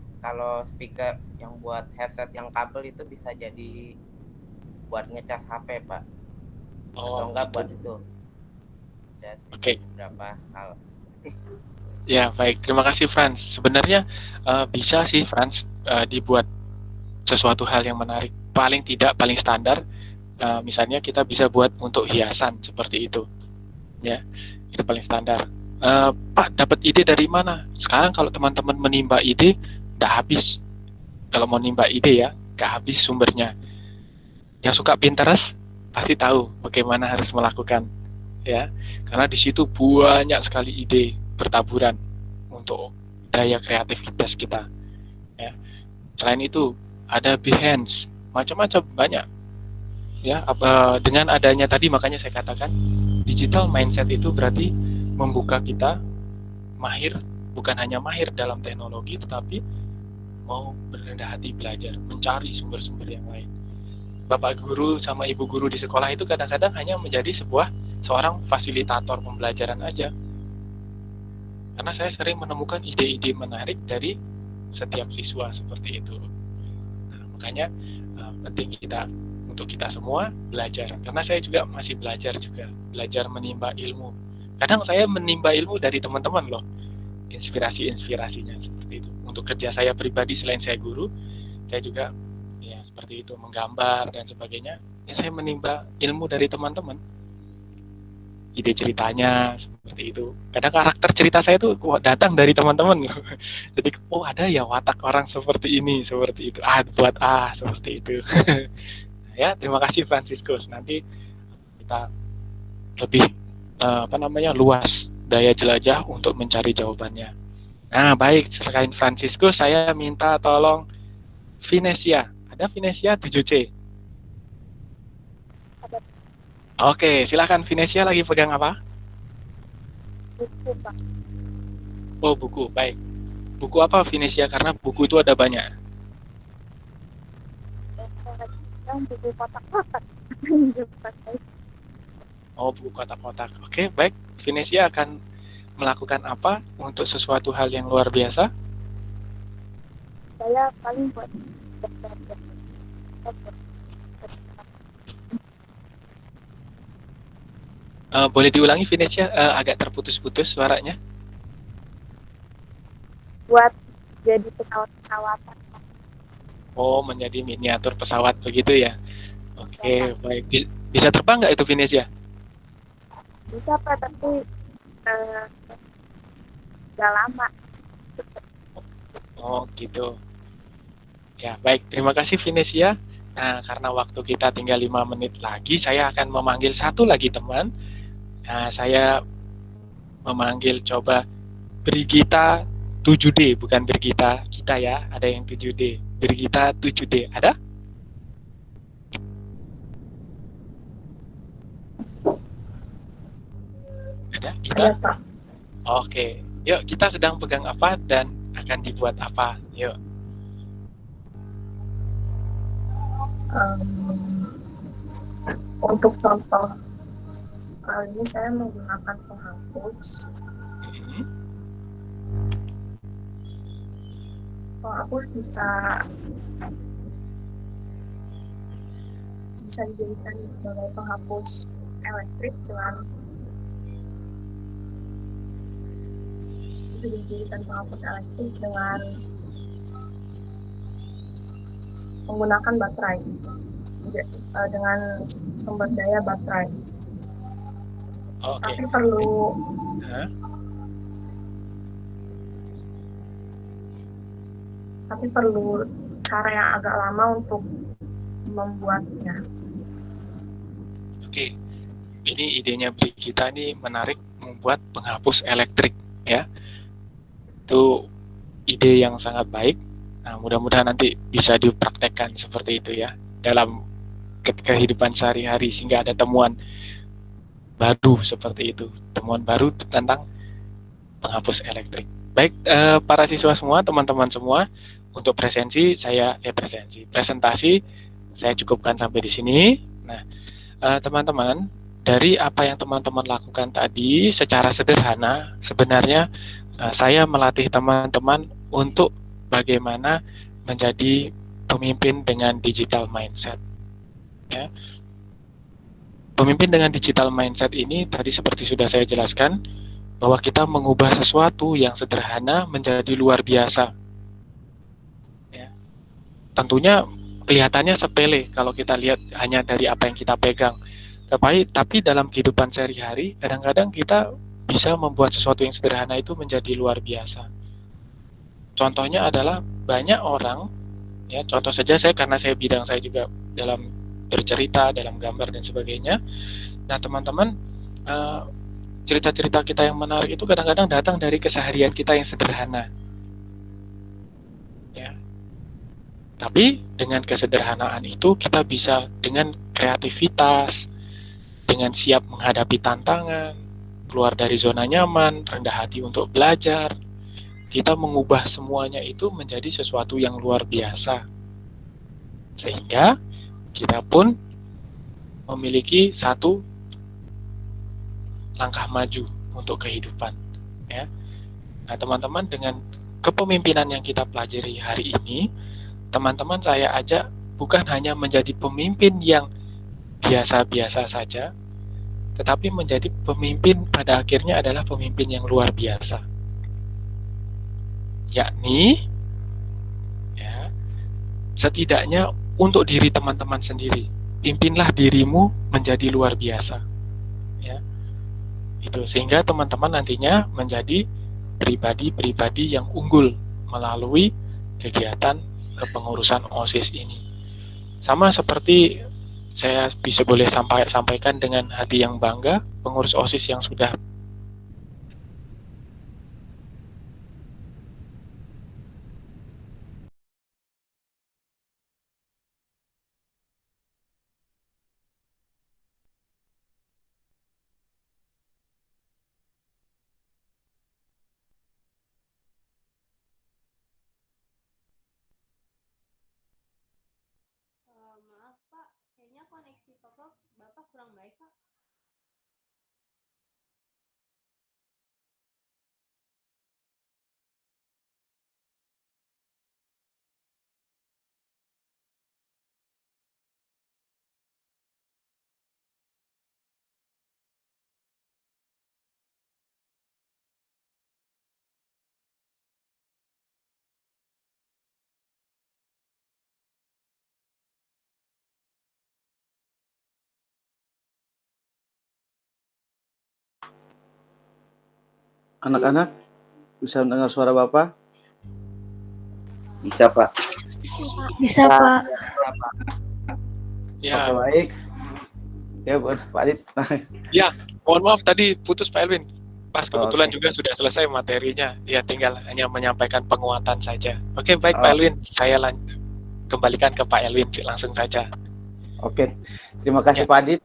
speaker yang buat headset yang kabel itu bisa jadi buat ngecas HP Pak. Atau enggak buat itu. Oke. Berapa hal. Ya baik, terima kasih Frans. Sebenarnya bisa sih Frans dibuat sesuatu hal yang menarik. Paling tidak paling standar. Misalnya kita bisa buat untuk hiasan seperti itu. Ya, itu paling standar. Pak, dapat ide dari mana? Sekarang kalau teman-teman menimba ide, tidak habis. Kalau mau nimba ide ya, nggak habis sumbernya. Yang suka Pinterest pasti tahu bagaimana harus melakukan, ya. Karena di situ banyak sekali ide bertaburan untuk daya kreativitas kita. Ya. Selain itu ada Behance, macam-macam banyak. Ya, dengan adanya tadi makanya saya katakan digital mindset itu berarti membuka kita mahir bukan hanya mahir dalam teknologi, tetapi mau berendah hati belajar, mencari sumber-sumber yang lain. Bapak guru sama ibu guru di sekolah itu kadang-kadang hanya menjadi seorang fasilitator pembelajaran aja. Karena saya sering menemukan ide-ide menarik dari setiap siswa seperti itu. Nah, makanya penting untuk kita semua belajar. Karena saya juga masih belajar menimba ilmu. Kadang saya menimba ilmu dari teman-teman loh, inspirasinya seperti itu. Untuk kerja saya pribadi selain saya guru, saya juga ya seperti itu, menggambar dan sebagainya. Ya saya menimba ilmu dari teman-teman. Ide ceritanya seperti itu. Kadang karakter cerita saya itu datang dari teman-teman. Jadi ada ya watak orang seperti ini, seperti itu. Seperti itu. Ya, terima kasih Franciscus. Nanti kita lebih luas daya jelajah untuk mencari jawabannya. Nah, baik, selain Franciscus, saya minta tolong Vinesia. Ada Vinesia 7C? Oke, silakan Vinesia, lagi pegang apa? Buku, Pak. Oh, buku, baik. Buku apa Vinesia? Karena buku itu ada banyak. Buku kotak-kotak. Oh, buku kotak-kotak. Oke, baik. Vinesia akan melakukan apa untuk sesuatu hal yang luar biasa? Saya paling buat boleh diulangi Vinesia, agak terputus-putus suaranya. Buat jadi pesawat-pesawatan. Oh, menjadi miniatur pesawat begitu ya? Oke, baik. Bisa terbang nggak itu Vinesia? Bisa Pak, tapi udah lama. Oh, gitu. Ya, baik. Terima kasih Vinesia. Nah, karena waktu kita tinggal 5 menit lagi, saya akan memanggil satu lagi teman. Nah, saya memanggil coba Brigita 7D, bukan Brigita kita ya, ada yang 7D. Brigita 7D, ada? Ada? Kita? Ada, Pak. Oke, yuk kita sedang pegang apa dan akan dibuat apa? Yuk. Untuk contoh kali ini saya menggunakan penghapus. Penghapus bisa dijadikan sebagai penghapus elektrik dengan menggunakan baterai, dengan sumber daya baterai. Tapi perlu cara yang agak lama untuk membuatnya. Oke, ini idenya Brigita ini menarik, membuat penghapus elektrik ya. Itu ide yang sangat baik. Nah, mudah-mudahan nanti bisa dipraktekkan seperti itu ya dalam kehidupan sehari-hari, sehingga ada temuan baru seperti itu, temuan baru tentang penghapus elektrik. Baik, para siswa semua, teman-teman semua, untuk presentasi saya cukupkan sampai di sini. Nah, teman-teman, dari apa yang teman-teman lakukan tadi secara sederhana, sebenarnya saya melatih teman-teman untuk bagaimana menjadi pemimpin dengan digital mindset. Ya. Pemimpin dengan digital mindset ini tadi seperti sudah saya jelaskan, bahwa kita mengubah sesuatu yang sederhana menjadi luar biasa. Ya. Tentunya kelihatannya sepele kalau kita lihat hanya dari apa yang kita pegang. Tapi dalam kehidupan sehari-hari, kadang-kadang kita bisa membuat sesuatu yang sederhana itu menjadi luar biasa. Contohnya adalah banyak orang, ya contoh saja karena bidang saya juga dalam bercerita, dalam gambar dan sebagainya. Nah teman-teman, cerita-cerita kita yang menarik itu kadang-kadang datang dari keseharian kita yang sederhana. Ya. Tapi dengan kesederhanaan itu kita bisa dengan kreativitas, dengan siap menghadapi tantangan, keluar dari zona nyaman, rendah hati untuk belajar, kita mengubah semuanya itu menjadi sesuatu yang luar biasa. Sehingga kita pun memiliki satu langkah maju untuk kehidupan, ya. Nah, teman-teman, dengan kepemimpinan yang kita pelajari hari ini, teman-teman saya ajak bukan hanya menjadi pemimpin yang biasa-biasa saja, tetapi menjadi pemimpin pada akhirnya adalah pemimpin yang luar biasa. Yakni, ya, setidaknya untuk diri teman-teman sendiri, pimpinlah dirimu menjadi luar biasa. Ya. Itu sehingga teman-teman nantinya menjadi pribadi-pribadi yang unggul melalui kegiatan kepengurusan OSIS ini. Sama seperti saya bisa boleh sampaikan dengan hati yang bangga, pengurus OSIS yang sudah Maaf Pak, kayaknya koneksi Bapak kurang baik Pak. Anak-anak, bisa mendengar suara Bapak? Bisa, Pak. Bisa, Pak. Ya. Oke, baik. Ya, buat Pak Adit. Ya, mohon maaf tadi putus Pak Elwin. Pas kebetulan juga sudah selesai materinya. Ya, tinggal hanya menyampaikan penguatan saja. Oke, baik Pak Elwin. Saya kembalikan ke Pak Elwin langsung saja. Oke, terima kasih Pak Adit.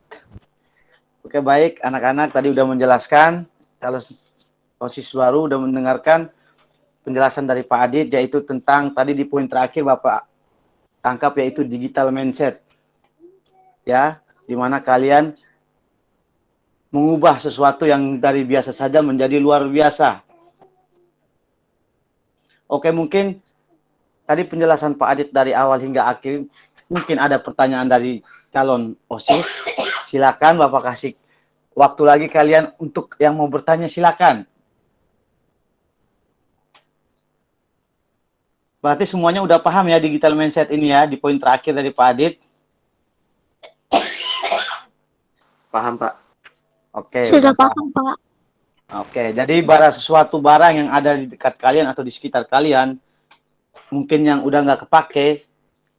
Oke, baik. Anak-anak tadi udah menjelaskan. Kalau OSIS baru udah mendengarkan penjelasan dari Pak Adit, yaitu tentang tadi di poin terakhir Bapak tangkap, yaitu digital mindset. Ya, dimana kalian mengubah sesuatu yang dari biasa saja menjadi luar biasa. Oke, mungkin tadi penjelasan Pak Adit dari awal hingga akhir, mungkin ada pertanyaan dari calon OSIS. Silakan Bapak kasih waktu lagi kalian untuk yang mau bertanya, silakan. Berarti semuanya udah paham ya digital mindset ini ya, di poin terakhir dari Pak Adit. Paham, Pak. Oke. Sudah paham, Pak. Oke, jadi sesuatu barang yang ada di dekat kalian atau di sekitar kalian, mungkin yang udah nggak kepake,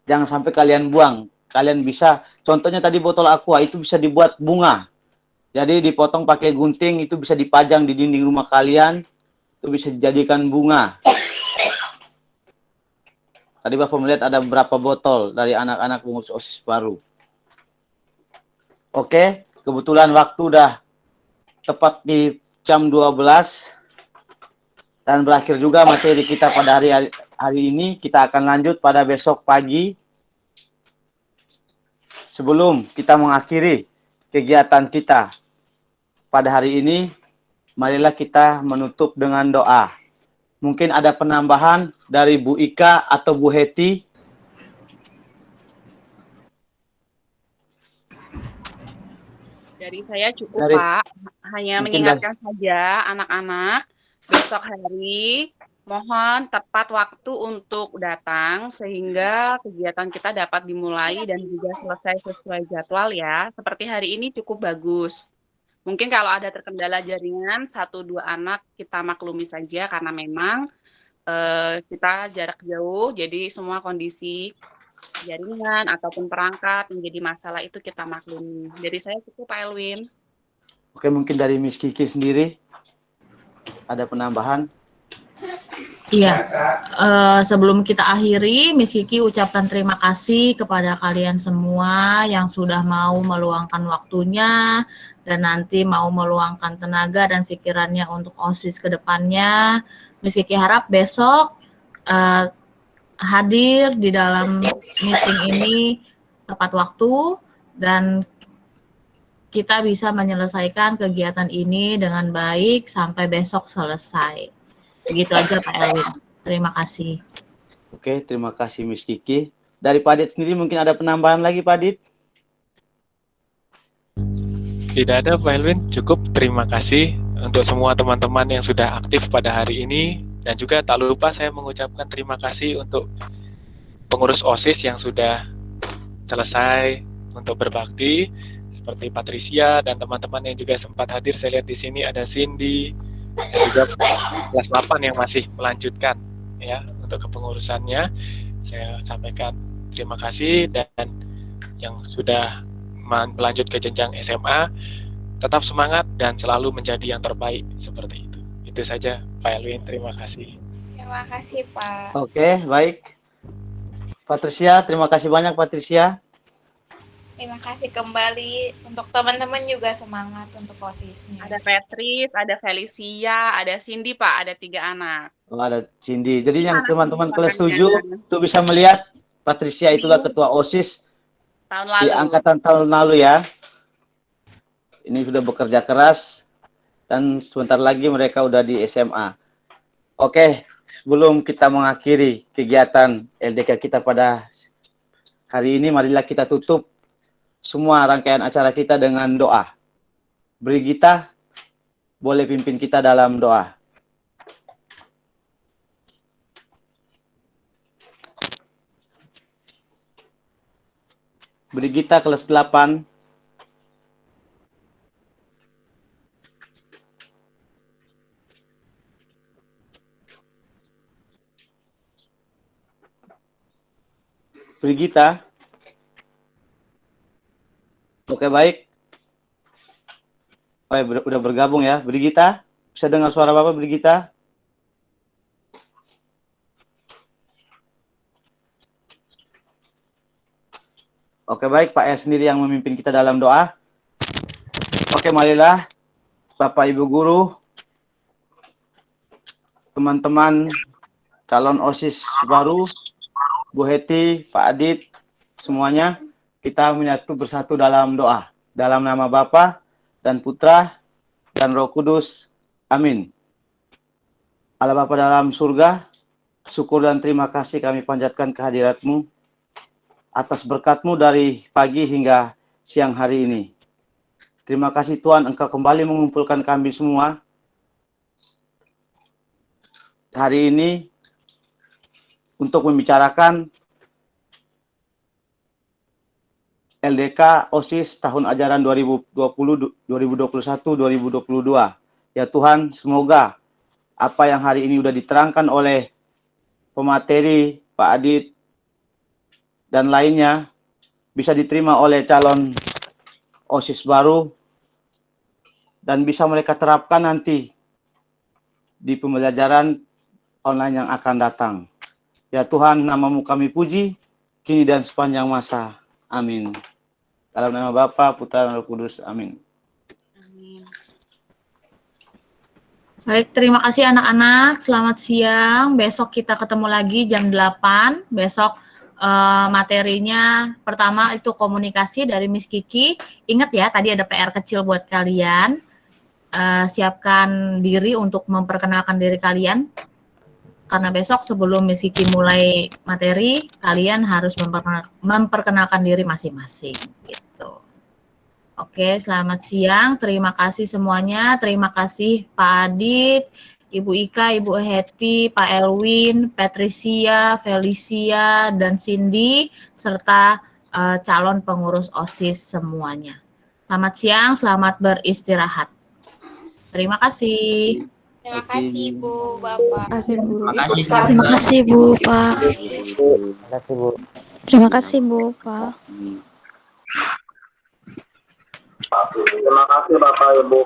jangan sampai kalian buang. Kalian bisa, contohnya tadi botol aqua, itu bisa dibuat bunga. Jadi dipotong pakai gunting, itu bisa dipajang di dinding rumah kalian, itu bisa dijadikan bunga. Tadi Bapak melihat ada beberapa botol dari anak-anak pengurus OSIS baru. Oke, kebetulan waktu udah tepat di jam 12 dan berakhir juga materi kita pada hari ini. Kita akan lanjut pada besok pagi. Sebelum kita mengakhiri kegiatan kita pada hari ini, marilah kita menutup dengan doa. Mungkin ada penambahan dari Bu Ika atau Bu Heti. Dari saya cukup, Pak. Hanya mengingatkan saja anak-anak, besok hari mohon tepat waktu untuk datang sehingga kegiatan kita dapat dimulai dan juga selesai sesuai jadwal ya. Seperti hari ini cukup bagus. Mungkin kalau ada terkendala jaringan, 1-2 anak kita maklumi saja karena memang kita jarak jauh, jadi semua kondisi jaringan ataupun perangkat menjadi masalah itu kita maklumi. Dari saya cukup, Pak Elwin. Oke, mungkin dari Miss Kiki sendiri ada penambahan? Iya, sebelum kita akhiri, Miss Kiki ucapkan terima kasih kepada kalian semua yang sudah mau meluangkan waktunya dan nanti mau meluangkan tenaga dan pikirannya untuk OSIS ke depannya. Miss Kiki harap besok hadir di dalam meeting ini tepat waktu dan kita bisa menyelesaikan kegiatan ini dengan baik sampai besok selesai. Begitu aja Pak Elwin. Terima kasih. Oke, terima kasih Miss Kiki. Dari Pak Adit sendiri mungkin ada penambahan lagi Pak Adit? Tidak ada Pak Elwin, cukup. Terima kasih untuk semua teman-teman yang sudah aktif pada hari ini. Dan juga tak lupa saya mengucapkan terima kasih untuk pengurus OSIS yang sudah selesai untuk berbakti. Seperti Patricia dan teman-teman yang juga sempat hadir. Saya lihat di sini ada Cindy dan juga kelas 8 yang masih melanjutkan ya untuk kepengurusannya. Saya sampaikan terima kasih, dan yang sudah melanjut ke jenjang SMA tetap semangat dan selalu menjadi yang terbaik seperti itu. Itu saja Pak Elwin, terima kasih. Terima kasih Pak. Oke, baik. Patricia, terima kasih banyak Patricia. Terima kasih kembali. Untuk teman-teman juga semangat untuk posisinya. Ada Patrice, ada Felicia, ada Cindy Pak, ada 3 anak. Oh, ada Cindy. Jadi yang teman-teman kelas 7 itu bisa melihat Patricia itulah ketua OSIS Tahun lalu. di angkatan tahun lalu ya. Ini sudah bekerja keras dan sebentar lagi mereka udah di SMA. Oke, sebelum kita mengakhiri kegiatan LDK kita pada hari ini, marilah kita tutup semua rangkaian acara kita dengan doa. Brigita, boleh pimpin kita dalam doa. Brigita kelas 8. Brigita. Oke, baik. Oh, udah bergabung ya. Brigita, bisa dengar suara Bapak Brigita? Oke, baik. Pak E sendiri yang memimpin kita dalam doa. Oke, marilah Bapak Ibu Guru, teman-teman calon OSIS baru, Bu Heti, Pak Adit, semuanya, kita menyatu bersatu dalam doa. Dalam nama Bapa dan Putra dan Roh Kudus. Amin. Allah Bapa dalam surga, syukur dan terima kasih kami panjatkan kehadirat-Mu atas berkat-Mu dari pagi hingga siang hari ini. Terima kasih Tuhan, Engkau kembali mengumpulkan kami semua hari ini untuk membicarakan LDK OSIS tahun ajaran 2020-2021-2022. Ya Tuhan, semoga apa yang hari ini sudah diterangkan oleh pemateri, Pak Adit, dan lainnya bisa diterima oleh calon OSIS baru dan bisa mereka terapkan nanti di pembelajaran online yang akan datang. Ya Tuhan, nama-Mu kami puji, kini dan sepanjang masa. Amin. Dalam nama Bapa, Putra, dan Roh Kudus. Amin. Baik, terima kasih anak-anak. Selamat siang. Besok kita ketemu lagi jam 8. Besok materinya pertama itu komunikasi dari Miss Kiki. Ingat ya, tadi ada PR kecil buat kalian. Siapkan diri untuk memperkenalkan diri kalian. Karena besok sebelum Miss Kiki mulai materi, kalian harus memperkenalkan diri masing-masing. Gitu. Oke, selamat siang. Terima kasih semuanya. Terima kasih Pak Adit, Ibu Ika, Ibu Heti, Pak Elwin, Patricia, Felicia, dan Cindy, serta calon pengurus OSIS semuanya. Selamat siang, selamat beristirahat. Terima kasih. Terima kasih Bu, Bapak. Terima kasih Bu. Terima kasih Bu, Pak. Terima kasih Bu. Terima kasih Bu, Pak. Terima kasih Bapak Ibu.